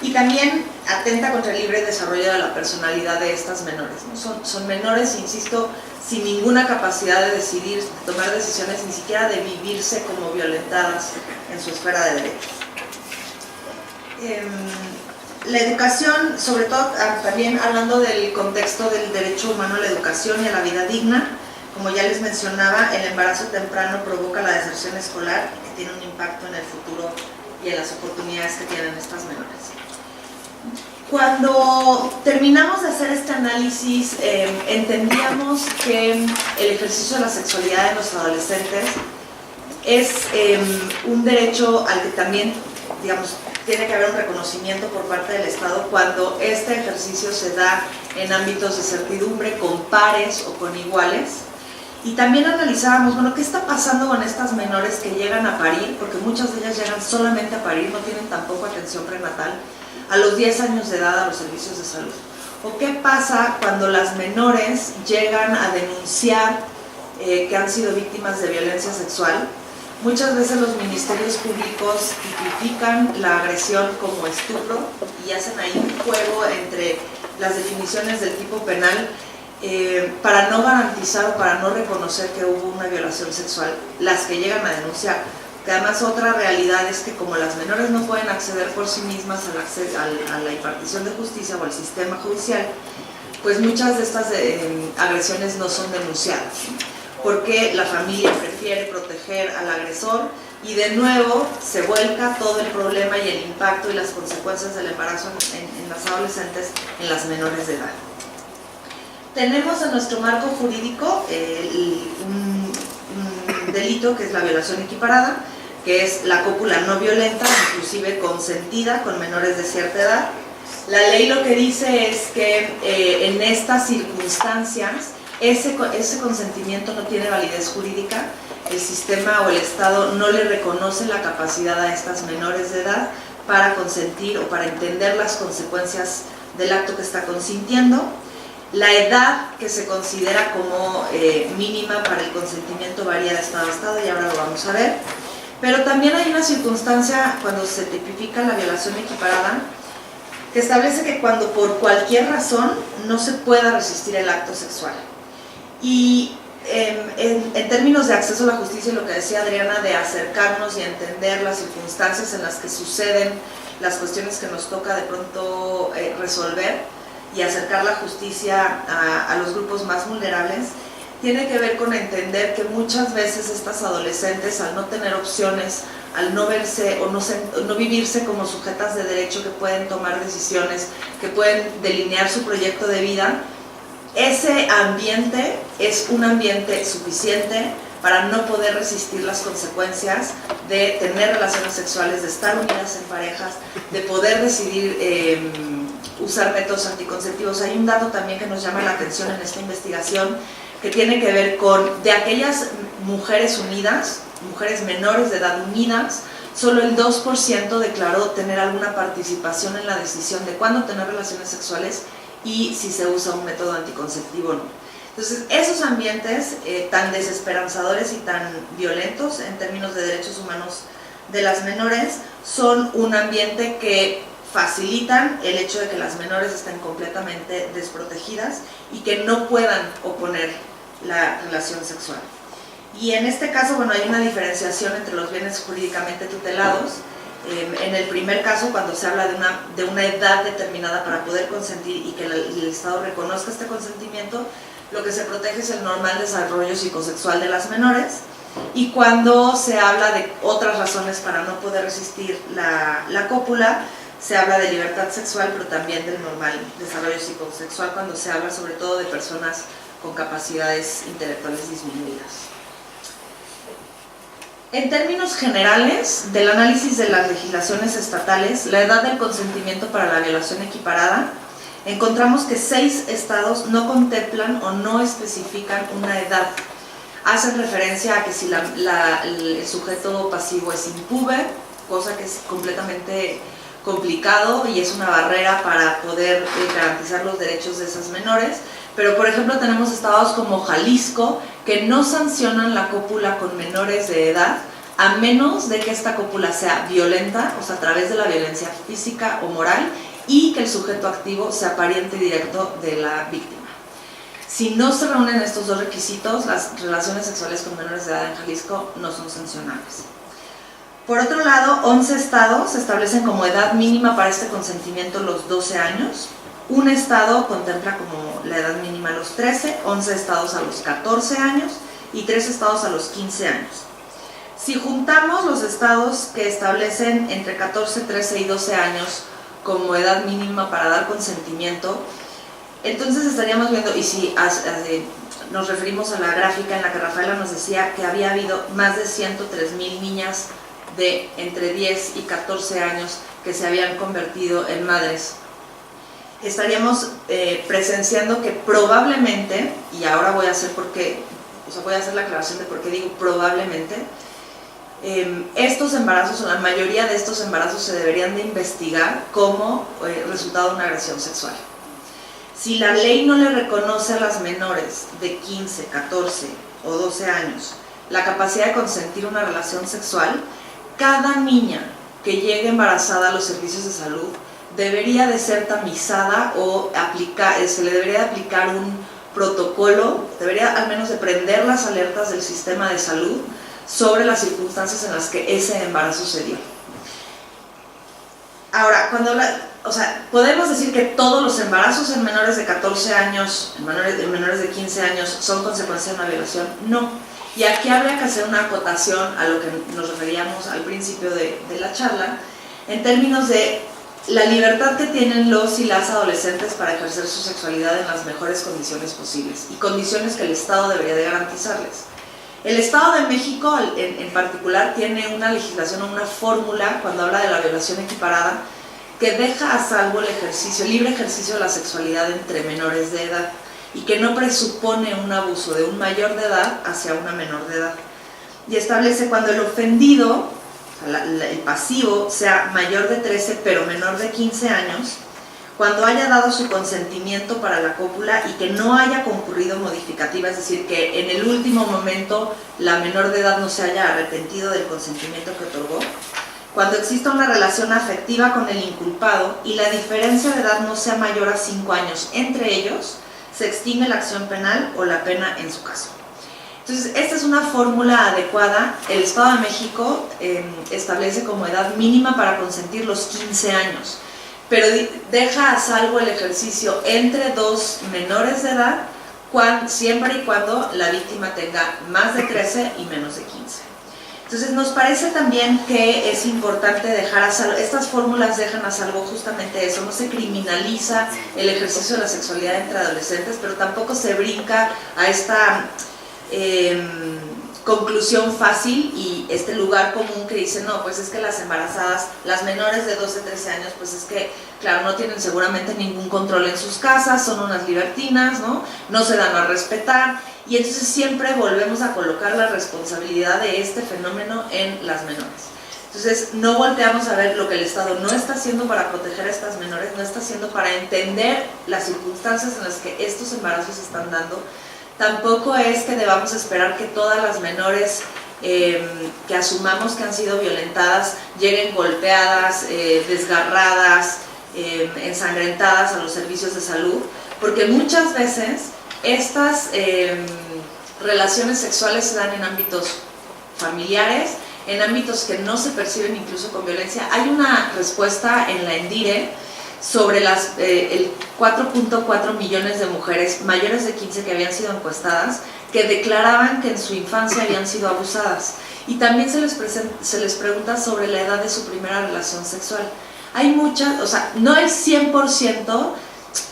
Y también atenta contra el libre desarrollo de la personalidad de estas menores, ¿no? Son menores, insisto, sin ninguna capacidad de decidir, de tomar decisiones, ni siquiera de vivirse como violentadas en su esfera de derechos. La educación, sobre todo también hablando del contexto del derecho humano a la educación y a la vida digna, como ya les mencionaba, el embarazo temprano provoca la deserción escolar, que tiene un impacto en el futuro y en las oportunidades que tienen estas menores. Cuando terminamos de hacer este análisis, entendíamos que el ejercicio de la sexualidad de los adolescentes es un derecho al que también, digamos, tiene que haber un reconocimiento por parte del Estado cuando este ejercicio se da en ámbitos de certidumbre, con pares o con iguales. Y también analizábamos, bueno, ¿qué está pasando con estas menores que llegan a parir? Porque muchas de ellas llegan solamente a parir, no tienen tampoco atención prenatal, a los 10 años de edad a los servicios de salud. ¿O qué pasa cuando las menores llegan a denunciar que han sido víctimas de violencia sexual? Muchas veces los ministerios públicos tipifican la agresión como estupro y hacen ahí un juego entre las definiciones del tipo penal para no garantizar o para no reconocer que hubo una violación sexual, las que llegan a denunciar. Que además otra realidad es que como las menores no pueden acceder por sí mismas a la impartición de justicia o al sistema judicial, pues muchas de estas agresiones no son denunciadas, porque la familia prefiere proteger al agresor y de nuevo se vuelca todo el problema y el impacto y las consecuencias del embarazo en las adolescentes, en las menores de edad. Tenemos en nuestro marco jurídico un delito que es la violación equiparada, que es la cópula no violenta, inclusive consentida con menores de cierta edad. La ley lo que dice es que en estas circunstancias ese consentimiento no tiene validez jurídica, el sistema o el Estado no le reconoce la capacidad a estas menores de edad para consentir o para entender las consecuencias del acto que está consintiendo. La edad que se considera como mínima para el consentimiento varía de estado a estado y ahora lo vamos a ver. Pero también hay una circunstancia cuando se tipifica la violación equiparada que establece que cuando por cualquier razón no se pueda resistir el acto sexual. Y en términos de acceso a la justicia, lo que decía Adriana, de acercarnos y entender las circunstancias en las que suceden las cuestiones que nos toca de pronto resolver y acercar la justicia a los grupos más vulnerables, tiene que ver con entender que muchas veces estas adolescentes, al no tener opciones, al no verse o no vivirse como sujetas de derecho que pueden tomar decisiones, que pueden delinear su proyecto de vida, ese ambiente es un ambiente suficiente para no poder resistir las consecuencias de tener relaciones sexuales, de estar unidas en parejas, de poder decidir usar métodos anticonceptivos. Hay un dato también que nos llama la atención en esta investigación que tiene que ver con, de aquellas mujeres unidas, mujeres menores de edad unidas, solo el 2% declaró tener alguna participación en la decisión de cuándo tener relaciones sexuales y si se usa un método anticonceptivo o no. Entonces, esos ambientes tan desesperanzadores y tan violentos en términos de derechos humanos de las menores son un ambiente que facilitan el hecho de que las menores estén completamente desprotegidas y que no puedan oponer la relación sexual. Y en este caso, bueno, hay una diferenciación entre los bienes jurídicamente tutelados. En el primer caso, cuando se habla de una edad determinada para poder consentir y que el Estado reconozca este consentimiento, lo que se protege es el normal desarrollo psicosexual de las menores. Y cuando se habla de otras razones para no poder resistir la cópula, se habla de libertad sexual, pero también del normal desarrollo psicosexual, cuando se habla sobre todo de personas con capacidades intelectuales disminuidas. En términos generales, del análisis de las legislaciones estatales, la edad del consentimiento para la violación equiparada, encontramos que 6 estados no contemplan o no especifican una edad. Hacen referencia a que si el sujeto pasivo es impúber, cosa que es completamente complicado y es una barrera para poder garantizar los derechos de esas menores. Pero, por ejemplo, tenemos estados como Jalisco que no sancionan la cópula con menores de edad, a menos de que esta cópula sea violenta, o sea, a través de la violencia física o moral, y que el sujeto activo sea pariente directo de la víctima. Si no se reúnen estos dos requisitos, las relaciones sexuales con menores de edad en Jalisco no son sancionables. Por otro lado, 11 estados establecen como edad mínima para este consentimiento los 12 años. Un estado contempla como la edad mínima a los 13, 11 estados a los 14 años y 3 estados a los 15 años. Si juntamos los estados que establecen entre 14, 13 y 12 años como edad mínima para dar consentimiento, entonces estaríamos viendo, y si nos referimos a la gráfica en la que Rafaela nos decía que había habido más de 103,000 niñas de entre 10 y 14 años que se habían convertido en madres, estaríamos presenciando que probablemente, y ahora voy a hacer la aclaración de por qué digo probablemente, estos embarazos, o la mayoría de estos embarazos, se deberían de investigar como resultado de una agresión sexual. Si la ley no le reconoce a las menores de 15, 14 o 12 años la capacidad de consentir una relación sexual, cada niña que llegue embarazada a los servicios de salud debería de ser tamizada o se le debería aplicar un protocolo, debería al menos de prender las alertas del sistema de salud sobre las circunstancias en las que ese embarazo se dio. Ahora, podemos decir que todos los embarazos en menores de 14 años, en menores de 15 años, son consecuencia de una violación. No. Y aquí habría que hacer una acotación a lo que nos referíamos al principio de la charla, en términos de la libertad que tienen los y las adolescentes para ejercer su sexualidad en las mejores condiciones posibles, y condiciones que el Estado debería de garantizarles. El Estado de México, en particular, tiene una legislación o una fórmula cuando habla de la violación equiparada que deja a salvo el libre ejercicio de la sexualidad entre menores de edad y que no presupone un abuso de un mayor de edad hacia una menor de edad. Y establece cuando el ofendido, el pasivo, sea mayor de 13 pero menor de 15 años, cuando haya dado su consentimiento para la cópula y que no haya concurrido modificativa, es decir, que en el último momento la menor de edad no se haya arrepentido del consentimiento que otorgó, cuando exista una relación afectiva con el inculpado y la diferencia de edad no sea mayor a 5 años entre ellos, se extingue la acción penal o la pena en su caso. Entonces, esta es una fórmula adecuada. El Estado de México establece como edad mínima para consentir los 15 años, pero deja a salvo el ejercicio entre dos menores de edad siempre y cuando la víctima tenga más de 13 y menos de 15. Entonces nos parece también que es importante dejar a salvo, estas fórmulas dejan a salvo justamente eso, no se criminaliza el ejercicio de la sexualidad entre adolescentes, pero tampoco se brinca a esta conclusión fácil y este lugar común que dice, no, pues es que las embarazadas, las menores de 12, 13 años, pues es que, claro, no tienen seguramente ningún control en sus casas, son unas libertinas, no se dan a respetar, y entonces siempre volvemos a colocar la responsabilidad de este fenómeno en las menores. Entonces no volteamos a ver lo que el Estado no está haciendo para proteger a estas menores, no está haciendo para entender las circunstancias en las que estos embarazos se están dando. Tampoco es que debamos esperar que todas las menores que asumamos que han sido violentadas, lleguen golpeadas, desgarradas, ensangrentadas a los servicios de salud, porque muchas veces estas relaciones sexuales se dan en ámbitos familiares, en ámbitos que no se perciben incluso con violencia. Hay una respuesta en la ENDIRE sobre el 4.4 millones de mujeres mayores de 15 que habían sido encuestadas, que declaraban que en su infancia habían sido abusadas. Y también se les pregunta sobre la edad de su primera relación sexual. Hay muchas, o sea, no el 100%,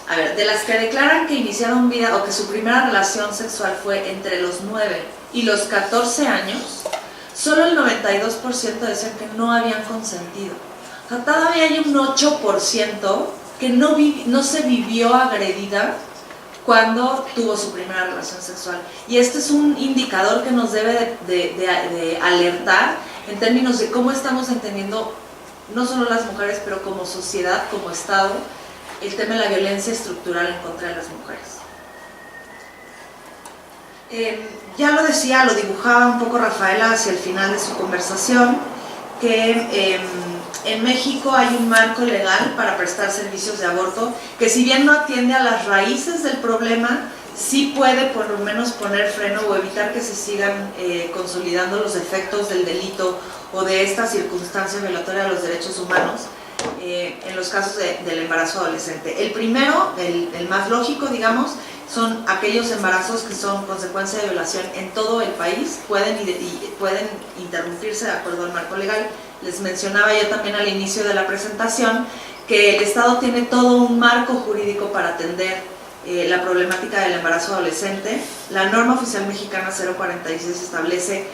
a ver, de las que declaran que iniciaron vida o que su primera relación sexual fue entre los 9 y los 14 años, solo el 92% decían que no habían consentido. O sea, todavía hay un 8% que no se vivió agredida cuando tuvo su primera relación sexual. Y este es un indicador que nos debe de alertar en términos de cómo estamos entendiendo, no solo las mujeres, pero como sociedad, como Estado, el tema de la violencia estructural en contra de las mujeres. Ya lo decía, lo dibujaba un poco Rafaela hacia el final de su conversación, que en México hay un marco legal para prestar servicios de aborto que, si bien no atiende a las raíces del problema, sí puede por lo menos poner freno o evitar que se sigan consolidando los efectos del delito o de esta circunstancia violatoria de los derechos humanos en los casos del embarazo adolescente. El primero, el más lógico, digamos, son aquellos embarazos que son consecuencia de violación en todo el país, pueden interrumpirse de acuerdo al marco legal. Les mencionaba yo también al inicio de la presentación que el Estado tiene todo un marco jurídico para atender la problemática del embarazo adolescente. La norma oficial mexicana 046 establece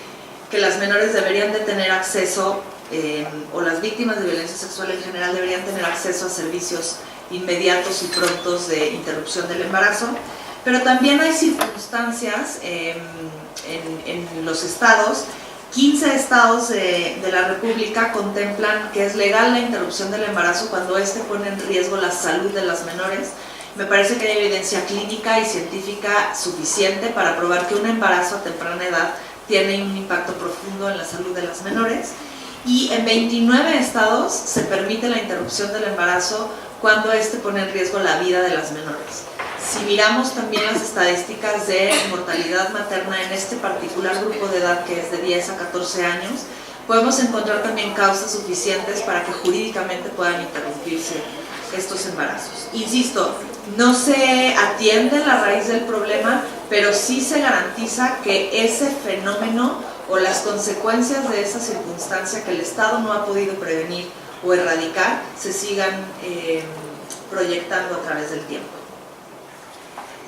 que las menores deberían de tener acceso, o las víctimas de violencia sexual en general deberían tener acceso a servicios inmediatos y prontos de interrupción del embarazo. Pero también hay circunstancias en los estados. 15 estados de la República contemplan que es legal la interrupción del embarazo cuando éste pone en riesgo la salud de las menores. Me parece que hay evidencia clínica y científica suficiente para probar que un embarazo a temprana edad tiene un impacto profundo en la salud de las menores. Y en 29 estados se permite la interrupción del embarazo cuando éste pone en riesgo la vida de las menores. Si miramos también las estadísticas de mortalidad materna en este particular grupo de edad, que es de 10 a 14 años, podemos encontrar también causas suficientes para que jurídicamente puedan interrumpirse estos embarazos. Insisto, no se atiende la raíz del problema, pero sí se garantiza que ese fenómeno o las consecuencias de esa circunstancia que el Estado no ha podido prevenir o erradicar se sigan proyectando a través del tiempo.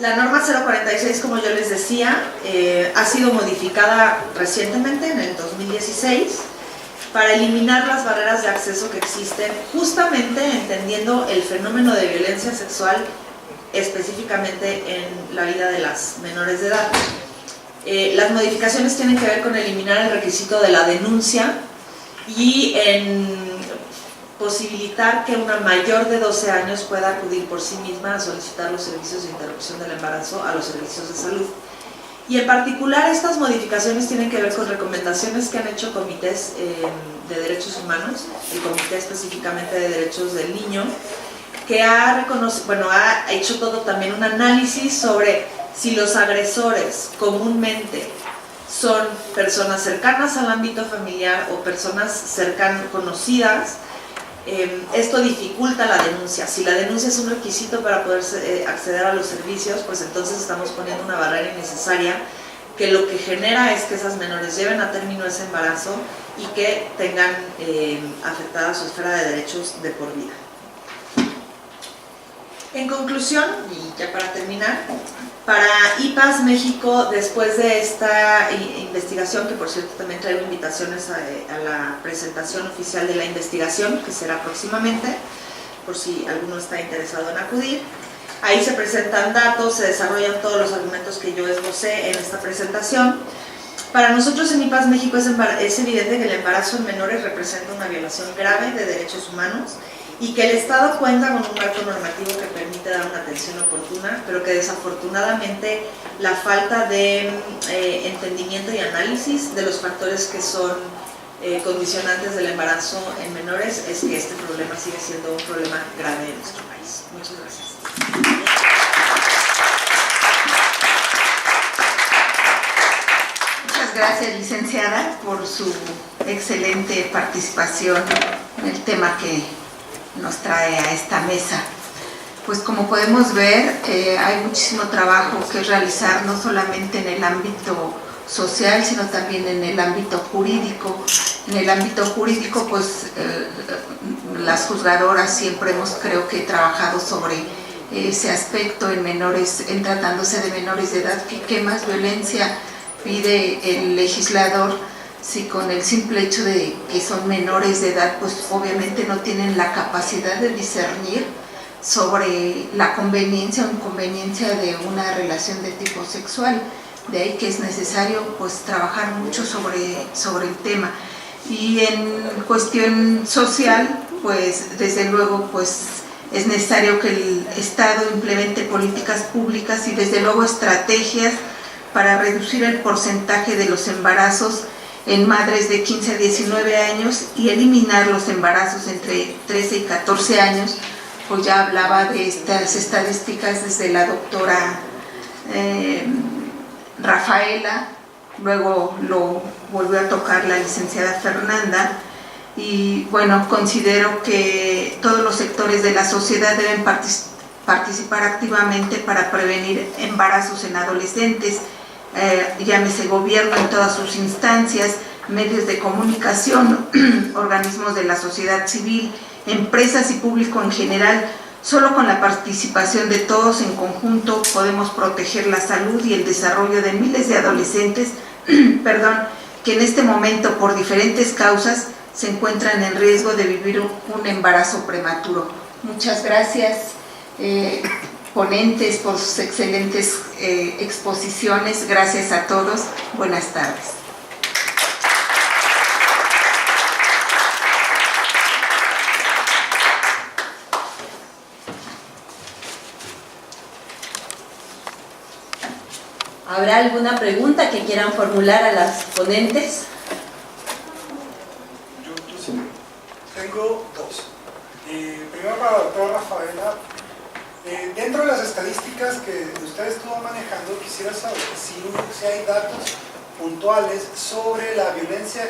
La norma 046, como yo les decía, ha sido modificada recientemente, en el 2016, para eliminar las barreras de acceso que existen, justamente entendiendo el fenómeno de violencia sexual específicamente en la vida de las menores de edad. Las modificaciones tienen que ver con eliminar el requisito de la denuncia y en posibilitar que una mayor de 12 años pueda acudir por sí misma a solicitar los servicios de interrupción del embarazo a los servicios de salud. Y en particular estas modificaciones tienen que ver con recomendaciones que han hecho comités de derechos humanos, el comité específicamente de derechos del niño, que ha hecho todo también un análisis sobre si los agresores comúnmente son personas cercanas al ámbito familiar o personas cercanas, conocidas. Esto dificulta la denuncia. Si la denuncia es un requisito para poder acceder a los servicios, pues entonces estamos poniendo una barrera innecesaria que lo que genera es que esas menores lleven a término ese embarazo y que tengan afectada su esfera de derechos de por vida. En conclusión, y ya para terminar, para IPAS México, después de esta investigación, que por cierto también traigo invitaciones a la presentación oficial de la investigación, que será próximamente, por si alguno está interesado en acudir, ahí se presentan datos, se desarrollan todos los argumentos que yo esbocé en esta presentación. Para nosotros en IPAS México es evidente que el embarazo en menores representa una violación grave de derechos humanos y que el Estado cuenta con un marco normativo que permite dar una atención oportuna, pero que desafortunadamente la falta de entendimiento y análisis de los factores que son condicionantes del embarazo en menores es que este problema sigue siendo un problema grave en nuestro país. Muchas gracias. Muchas gracias, licenciada, por su excelente participación en el tema que nos trae a esta mesa. Pues como podemos ver, hay muchísimo trabajo que realizar, no solamente en el ámbito social, sino también en el ámbito jurídico. En el ámbito jurídico, pues las juzgadoras siempre hemos, creo que, trabajado sobre ese aspecto en menores, en tratándose de menores de edad. ¿Qué más violencia pide el legislador si con el simple hecho de que son menores de edad, pues obviamente no tienen la capacidad de discernir sobre la conveniencia o inconveniencia de una relación de tipo sexual? De ahí que es necesario pues trabajar mucho sobre el tema. Y en cuestión social, pues desde luego pues es necesario que el Estado implemente políticas públicas y desde luego estrategias para reducir el porcentaje de los embarazos en madres de 15 a 19 años y eliminar los embarazos entre 13 y 14 años. Pues ya hablaba de estas estadísticas desde la doctora Rafaela, luego lo volvió a tocar la licenciada Fernanda, y bueno, considero que todos los sectores de la sociedad deben participar activamente para prevenir embarazos en adolescentes, llámese gobierno en todas sus instancias, medios de comunicación, organismos de la sociedad civil, empresas y público en general. Solo con la participación de todos en conjunto podemos proteger la salud y el desarrollo de miles de adolescentes que en este momento por diferentes causas se encuentran en riesgo de vivir un embarazo prematuro. Muchas gracias, ponentes, por sus excelentes exposiciones. Gracias a todos. Buenas tardes. ¿Habrá alguna pregunta que quieran formular a las ponentes? Yo sí. Tengo dos. Primero para la doctora Rafaela. Dentro de las estadísticas que usted estuvo manejando, quisiera saber si hay datos puntuales sobre la violencia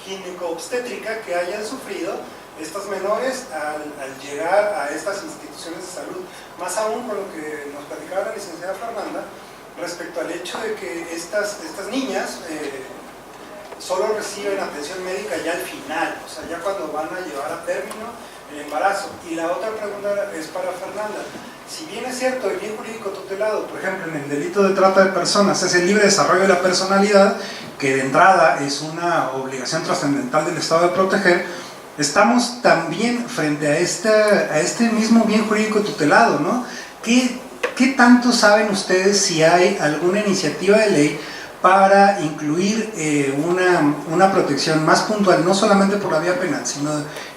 gineco-obstétrica que hayan sufrido estas menores al llegar a estas instituciones de salud, más aún con lo que nos platicaba la licenciada Fernanda respecto al hecho de que estas niñas solo reciben atención médica ya al final, o sea, ya cuando van a llevar a término el embarazo. Y la otra pregunta es para Fernanda. Si bien es cierto, el bien jurídico tutelado, por ejemplo, en el delito de trata de personas, es el libre desarrollo de la personalidad, que de entrada es una obligación trascendental del Estado de proteger, estamos también frente a este mismo bien jurídico tutelado, ¿no? ¿Qué tanto saben ustedes si hay alguna iniciativa de ley para incluir una protección más puntual, no solamente por la vía penal, sino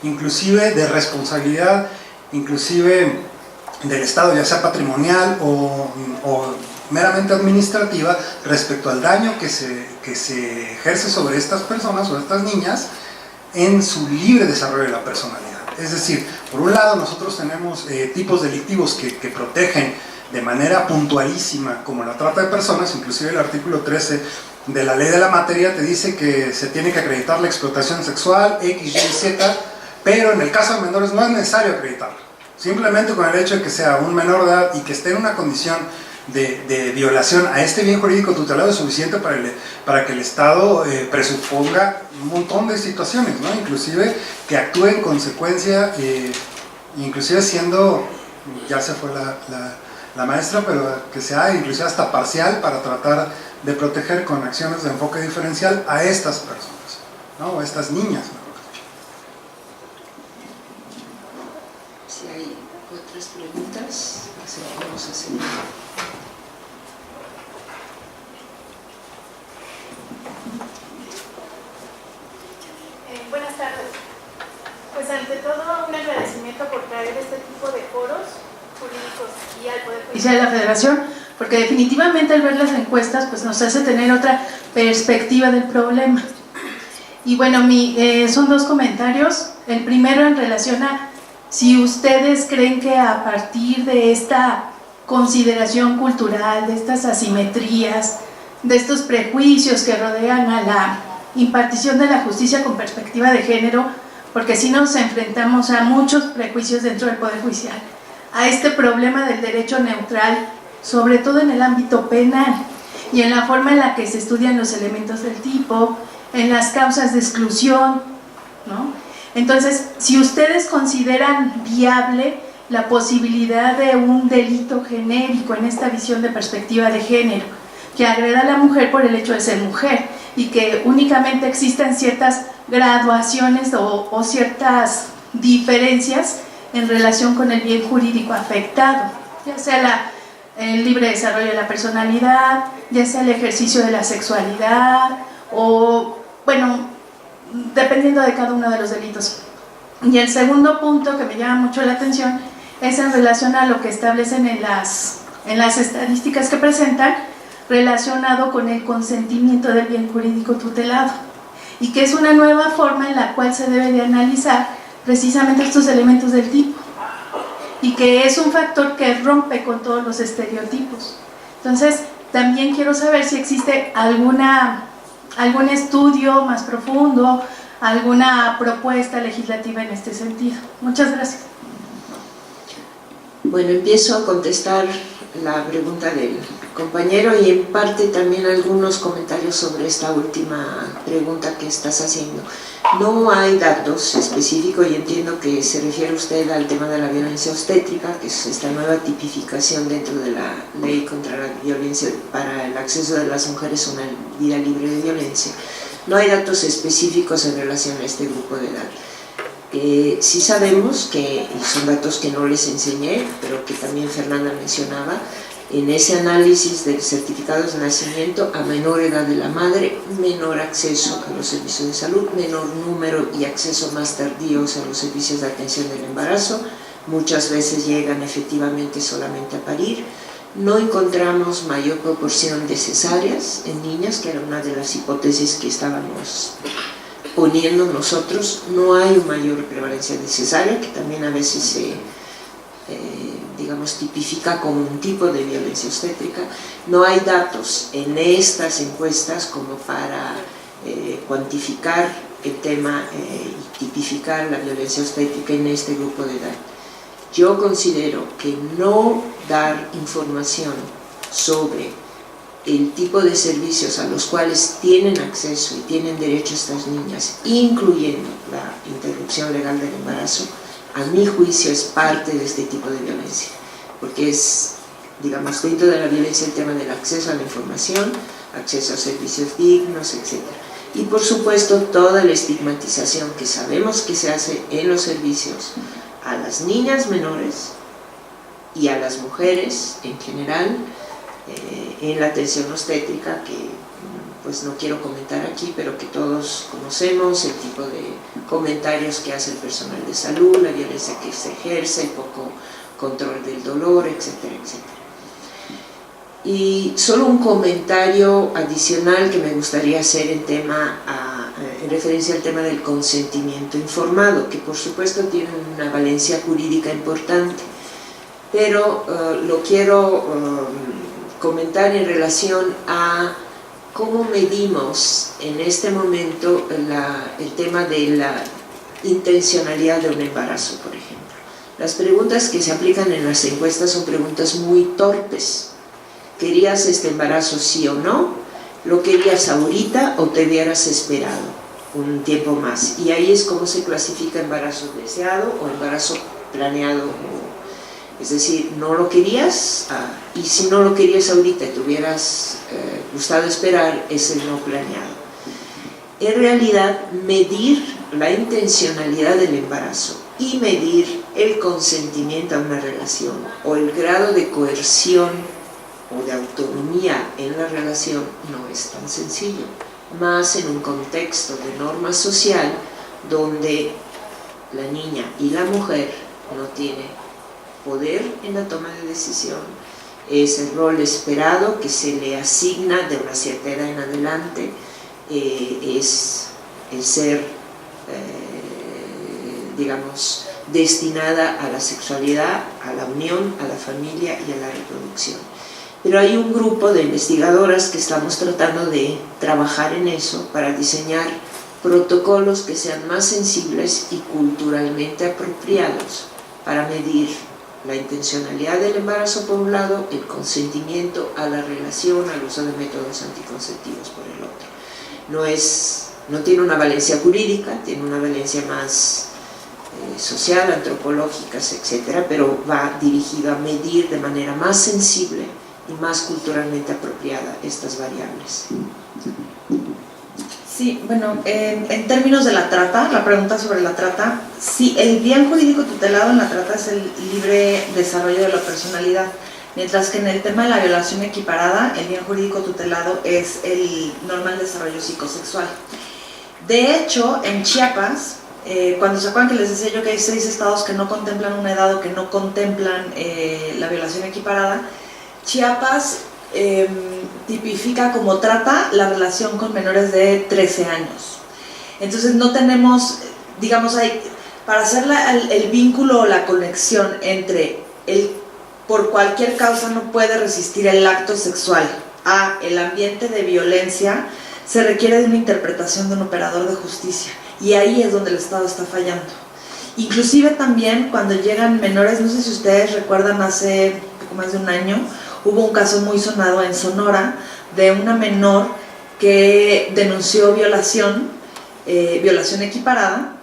inclusive de responsabilidad, inclusive del Estado, ya sea patrimonial o meramente administrativa, respecto al daño que se ejerce sobre estas personas o estas niñas en su libre desarrollo de la personalidad? Es decir, por un lado nosotros tenemos tipos delictivos que protegen de manera puntualísima, como la trata de personas. Inclusive el artículo 13 de la ley de la materia te dice que se tiene que acreditar la explotación sexual, X, Y, Z, pero en el caso de menores no es necesario acreditarlo. Simplemente con el hecho de que sea un menor de edad y que esté en una condición de violación a este bien jurídico tutelado es suficiente para que el Estado presuponga un montón de situaciones, ¿no? Inclusive que actúe en consecuencia, inclusive siendo, ya se fue la maestra, pero que sea inclusive hasta parcial, para tratar de proteger con acciones de enfoque diferencial a estas personas, ¿no? O a estas niñas, ¿no? Si hay otras preguntas, vamos a seguir. Buenas tardes. este tipo de foros jurídicos y al Poder Judicial de la Federación, porque definitivamente al ver las encuestas pues nos hace tener otra perspectiva del problema. Y bueno, son dos comentarios. El primero en relación a si ustedes creen que a partir de esta consideración cultural, de estas asimetrías, de estos prejuicios que rodean a la impartición de la justicia con perspectiva de género, porque si nos enfrentamos a muchos prejuicios dentro del Poder Judicial, a este problema del derecho neutral, sobre todo en el ámbito penal y en la forma en la que se estudian los elementos del tipo, en las causas de exclusión, ¿no? Entonces, si ustedes consideran viable la posibilidad de un delito genérico en esta visión de perspectiva de género, que agreda a la mujer por el hecho de ser mujer y que únicamente existan ciertas graduaciones o ciertas diferencias en relación con el bien jurídico afectado, ya sea el libre desarrollo de la personalidad, ya sea el ejercicio de la sexualidad o, bueno, dependiendo de cada uno de los delitos. Y el segundo punto que me llama mucho la atención es en relación a lo que establecen en las estadísticas que presentan relacionado con el consentimiento del bien jurídico tutelado, y que es una nueva forma en la cual se debe de analizar precisamente estos elementos del tipo, y que es un factor que rompe con todos los estereotipos. Entonces, también quiero saber si existe algún estudio más profundo, alguna propuesta legislativa en este sentido. Muchas gracias. Bueno, empiezo a contestar la pregunta del compañero y en parte también algunos comentarios sobre esta última pregunta que estás haciendo. No hay datos específicos y entiendo que se refiere usted al tema de la violencia obstétrica, que es esta nueva tipificación dentro de la ley contra la violencia para el acceso de las mujeres a una vida libre de violencia. No hay datos específicos en relación a este grupo de edad. Sí sabemos que, y son datos que no les enseñé, pero que también Fernanda mencionaba, en ese análisis de certificados de nacimiento, a menor edad de la madre, menor acceso a los servicios de salud, menor número y acceso más tardíos a los servicios de atención del embarazo, muchas veces llegan efectivamente solamente a parir. No encontramos mayor proporción de cesáreas en niñas, que era una de las hipótesis que estábamos poniendo nosotros. No hay una mayor prevalencia de cesárea, que también a veces se digamos, tipifica como un tipo de violencia obstétrica. No hay datos en estas encuestas como para cuantificar el tema y tipificar la violencia obstétrica en este grupo de edad. Yo considero que no dar información sobre el tipo de servicios a los cuales tienen acceso y tienen derecho estas niñas, incluyendo la interrupción legal del embarazo, a mi juicio es parte de este tipo de violencia, porque es, digamos, dentro de la violencia el tema del acceso a la información, acceso a servicios dignos, etc. Y por supuesto toda la estigmatización que sabemos que se hace en los servicios a las niñas menores y a las mujeres en general, en la atención obstétrica, que pues no quiero comentar aquí, pero que todos conocemos, el tipo de comentarios que hace el personal de salud, la violencia que se ejerce, el poco control del dolor, etcétera, etcétera. Y solo un comentario adicional que me gustaría hacer en referencia al tema del consentimiento informado, que por supuesto tiene una valencia jurídica importante, pero lo quiero comentar en relación a cómo medimos en este momento el tema de la intencionalidad de un embarazo, por ejemplo. Las preguntas que se aplican en las encuestas son preguntas muy torpes. ¿Querías este embarazo sí o no? ¿Lo querías ahorita o te hubieras esperado un tiempo más? Y ahí es como se clasifica embarazo deseado o embarazo planeado. Es decir, no lo querías, y si no lo querías ahorita y te hubieras gustado esperar, es el no planeado. En realidad, medir la intencionalidad del embarazo y medir el consentimiento a una relación o el grado de coerción o de autonomía en la relación no es tan sencillo, más en un contexto de norma social donde la niña y la mujer no tiene poder en la toma de decisión, es el rol esperado que se le asigna de una cierta edad en adelante, es el ser, digamos, destinada a la sexualidad, a la unión, a la familia y a la reproducción. Pero hay un grupo de investigadoras que estamos tratando de trabajar en eso para diseñar protocolos que sean más sensibles y culturalmente apropiados para medir la intencionalidad del embarazo por un lado, el consentimiento a la relación, al uso de métodos anticonceptivos por el otro. No tiene una valencia jurídica, tiene una valencia más social, antropológica, etcétera, pero va dirigido a medir de manera más sensible y más culturalmente apropiada estas variables. Sí, bueno, en términos de la trata, la pregunta sobre la trata, sí, el bien jurídico tutelado en la trata es el libre desarrollo de la personalidad, mientras que en el tema de la violación equiparada, el bien jurídico tutelado es el normal desarrollo psicosexual. De hecho, en Chiapas, cuando se acuerdan que les decía yo que hay 6 estados que no contemplan una edad o que no contemplan la violación equiparada, Chiapas tipifica como trata la relación con menores de 13 años. Entonces no tenemos, digamos, para hacer el vínculo o la conexión entre por cualquier causa no puede resistir el acto sexual a el ambiente de violencia, se requiere de una interpretación de un operador de justicia, y ahí es donde el Estado está fallando. Inclusive también cuando llegan menores, no sé si ustedes recuerdan, hace poco más de un año hubo un caso muy sonado en Sonora de una menor que denunció violación equiparada,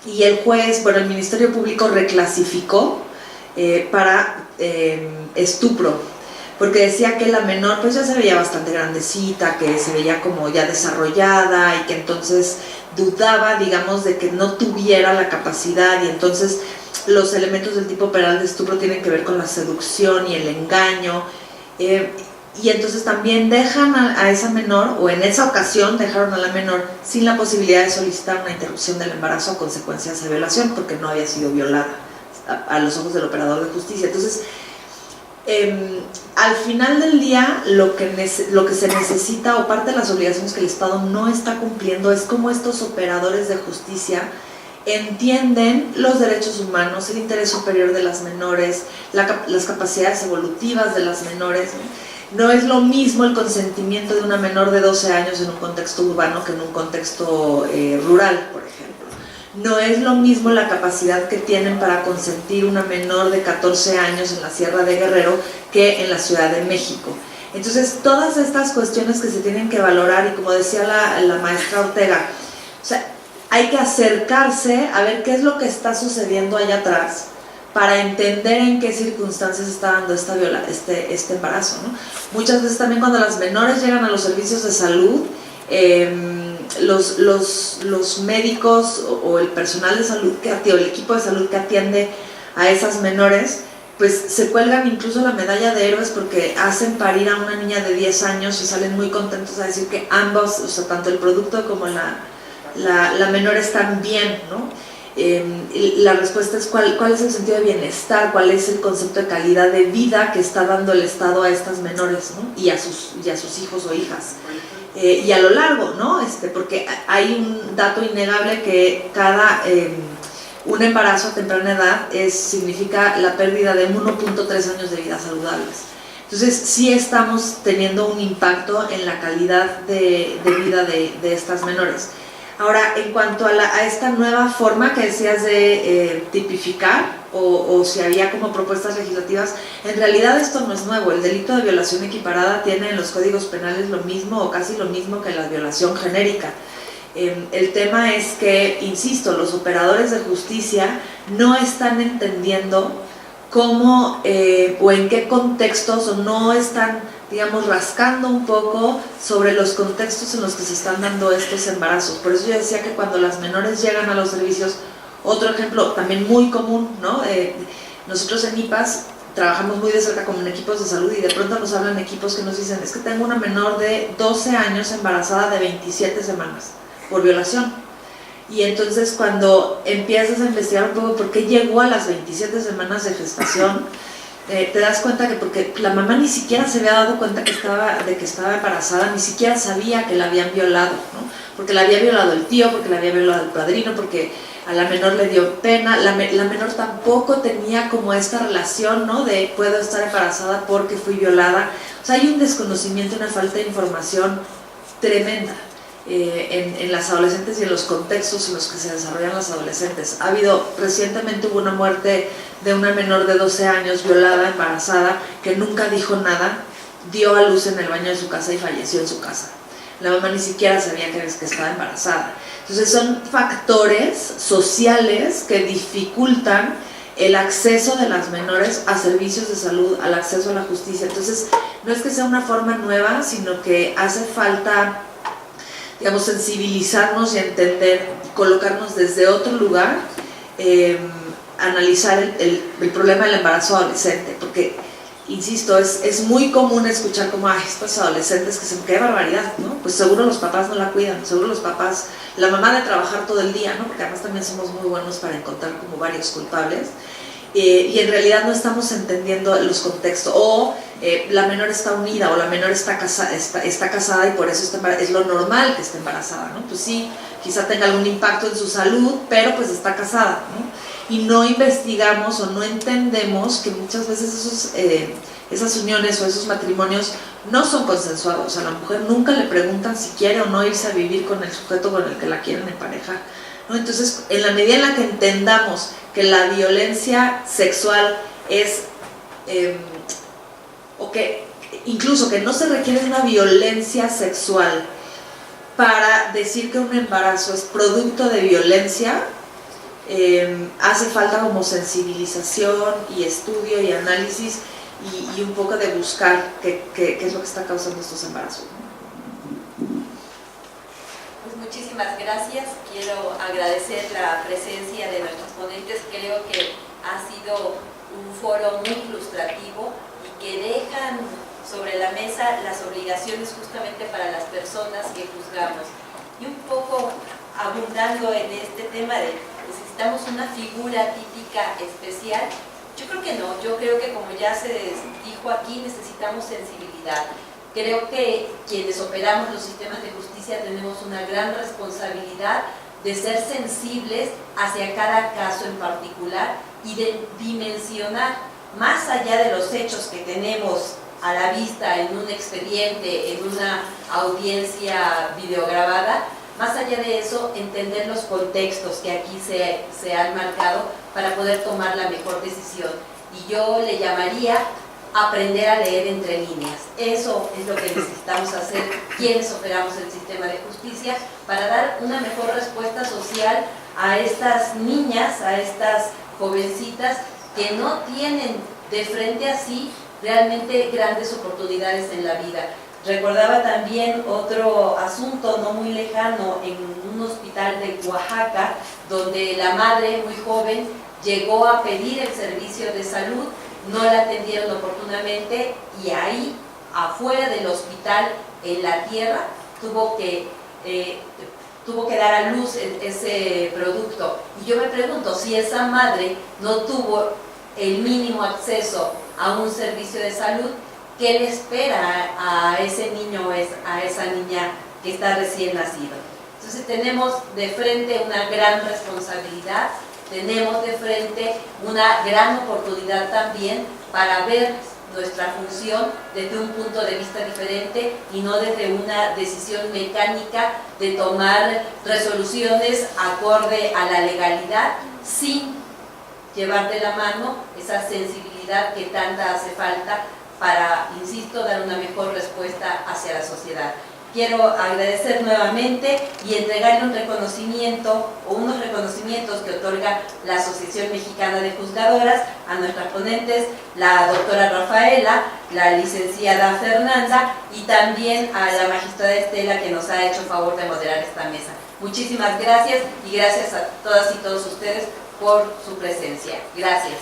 y el juez, bueno, el Ministerio Público reclasificó para estupro, porque decía que la menor pues ya se veía bastante grandecita, que se veía como ya desarrollada y que entonces dudaba, digamos, de que no tuviera la capacidad, y entonces los elementos del tipo penal de estupro tienen que ver con la seducción y el engaño, y entonces también dejan a esa menor, o en esa ocasión dejaron a la menor sin la posibilidad de solicitar una interrupción del embarazo a consecuencias de violación, porque no había sido violada a los ojos del operador de justicia. Entonces, al final del día, lo que se necesita, o parte de las obligaciones que el Estado no está cumpliendo, es cómo estos operadores de justicia entienden los derechos humanos, el interés superior de las menores, las capacidades evolutivas de las menores. No es lo mismo el consentimiento de una menor de 12 años en un contexto urbano que en un contexto rural, por ejemplo. No es lo mismo la capacidad que tienen para consentir una menor de 14 años en la Sierra de Guerrero que en la Ciudad de México. Entonces, todas estas cuestiones que se tienen que valorar, y como decía la maestra Ortega, o sea, hay que acercarse a ver qué es lo que está sucediendo allá atrás para entender en qué circunstancias está dando este embarazo, ¿no? Muchas veces también cuando las menores llegan a los servicios de salud, los médicos o el personal de salud o el equipo de salud que atiende a esas menores, pues se cuelgan incluso la medalla de héroes porque hacen parir a una niña de 10 años y salen muy contentos a decir que ambos, o sea, tanto el producto como la menor están bien, ¿no? Y la respuesta es ¿cuál es el sentido de bienestar? ¿Cuál es el concepto de calidad de vida que está dando el Estado a estas menores, ¿no? y a sus hijos o hijas? Y a lo largo, ¿no? Porque hay un dato innegable que un embarazo a temprana edad significa la pérdida de 1.3 años de vida saludables. Entonces sí estamos teniendo un impacto en la calidad de vida de estas menores. Ahora, en cuanto a esta nueva forma que decías de tipificar, o si había como propuestas legislativas, en realidad esto no es nuevo. El delito de violación equiparada tiene en los códigos penales lo mismo o casi lo mismo que la violación genérica. El tema es que, insisto, los operadores de justicia no están entendiendo cómo o en qué contextos, o no están, digamos, rascando un poco sobre los contextos en los que se están dando estos embarazos. Por eso yo decía que cuando las menores llegan a los servicios, otro ejemplo también muy común, ¿no? Nosotros en IPAS trabajamos muy de cerca con equipos de salud, y de pronto nos hablan equipos que nos dicen: es que tengo una menor de 12 años embarazada de 27 semanas por violación. Y entonces cuando empiezas a investigar un poco por qué llegó a las 27 semanas de gestación, te das cuenta que porque la mamá ni siquiera se había dado cuenta de que estaba embarazada, ni siquiera sabía que la habían violado, ¿no? Porque la había violado el tío, porque la había violado el padrino, porque a la menor le dio pena, la menor tampoco tenía como esta relación, ¿no? De puedo estar embarazada porque fui violada. O sea, hay un desconocimiento, una falta de información tremenda en las adolescentes y en los contextos en los que se desarrollan las adolescentes. Recientemente hubo una muerte de una menor de 12 años violada, embarazada, que nunca dijo nada, dio a luz en el baño de su casa y falleció en su casa. La mamá ni siquiera sabía que estaba embarazada. Entonces son factores sociales que dificultan el acceso de las menores a servicios de salud, al acceso a la justicia. Entonces no es que sea una forma nueva, sino que hace falta, digamos, sensibilizarnos y entender, colocarnos desde otro lugar, analizar el problema del embarazo adolescente, porque, insisto, es muy común escuchar como, ay, estos adolescentes qué barbaridad, ¿no? Pues seguro los papás no la cuidan, seguro los papás, la mamá de trabajar todo el día, ¿no? Porque además también somos muy buenos para encontrar como varios culpables, y en realidad no estamos entendiendo los contextos, o la menor está unida, o la menor está casada y por eso es lo normal que esté embarazada, ¿no? Pues sí, quizá tenga algún impacto en su salud, pero pues está casada, ¿no? Y no investigamos o no entendemos que muchas veces esas uniones o esos matrimonios no son consensuados. A la mujer nunca le preguntan si quiere o no irse a vivir con el sujeto con el que la quieren emparejar, ¿no? Entonces, en la medida en la que entendamos que la violencia sexual es, o que incluso que no se requiere una violencia sexual para decir que un embarazo es producto de violencia, hace falta como sensibilización y estudio y análisis y un poco de buscar qué es lo que está causando estos embarazos. Pues muchísimas gracias. Quiero agradecer la presencia de nuestros ponentes. Creo que ha sido un foro muy ilustrativo y que dejan sobre la mesa las obligaciones justamente para las personas que juzgamos. Y un poco abundando en este tema de necesitamos una figura típica especial. Yo creo que no, yo creo que como ya se dijo aquí, necesitamos sensibilidad. Creo que quienes operamos los sistemas de justicia tenemos una gran responsabilidad de ser sensibles hacia cada caso en particular y de dimensionar más allá de los hechos que tenemos a la vista en un expediente, en una audiencia videograbada. Más allá de eso, entender los contextos que aquí se han marcado para poder tomar la mejor decisión. Y yo le llamaría aprender a leer entre líneas. Eso es lo que necesitamos hacer quienes operamos el sistema de justicia para dar una mejor respuesta social a estas niñas, a estas jovencitas que no tienen de frente a sí realmente grandes oportunidades en la vida. Recordaba también otro asunto no muy lejano en un hospital de Oaxaca, donde la madre muy joven llegó a pedir el servicio de salud, no la atendieron oportunamente y ahí, afuera del hospital, en la tierra, tuvo que dar a luz ese producto. Y yo me pregunto, si esa madre no tuvo el mínimo acceso a un servicio de salud, ¿qué le espera a ese niño o a esa niña que está recién nacido? Entonces tenemos de frente una gran responsabilidad, tenemos de frente una gran oportunidad también para ver nuestra función desde un punto de vista diferente y no desde una decisión mecánica de tomar resoluciones acorde a la legalidad sin llevar de la mano esa sensibilidad que tanta hace falta para, insisto, dar una mejor respuesta hacia la sociedad. Quiero agradecer nuevamente y entregarle un reconocimiento o unos reconocimientos que otorga la Asociación Mexicana de Juzgadoras a nuestras ponentes, la doctora Rafaela, la licenciada Fernanda y también a la magistrada Estela, que nos ha hecho favor de moderar esta mesa. Muchísimas gracias y gracias a todas y todos ustedes por su presencia. Gracias.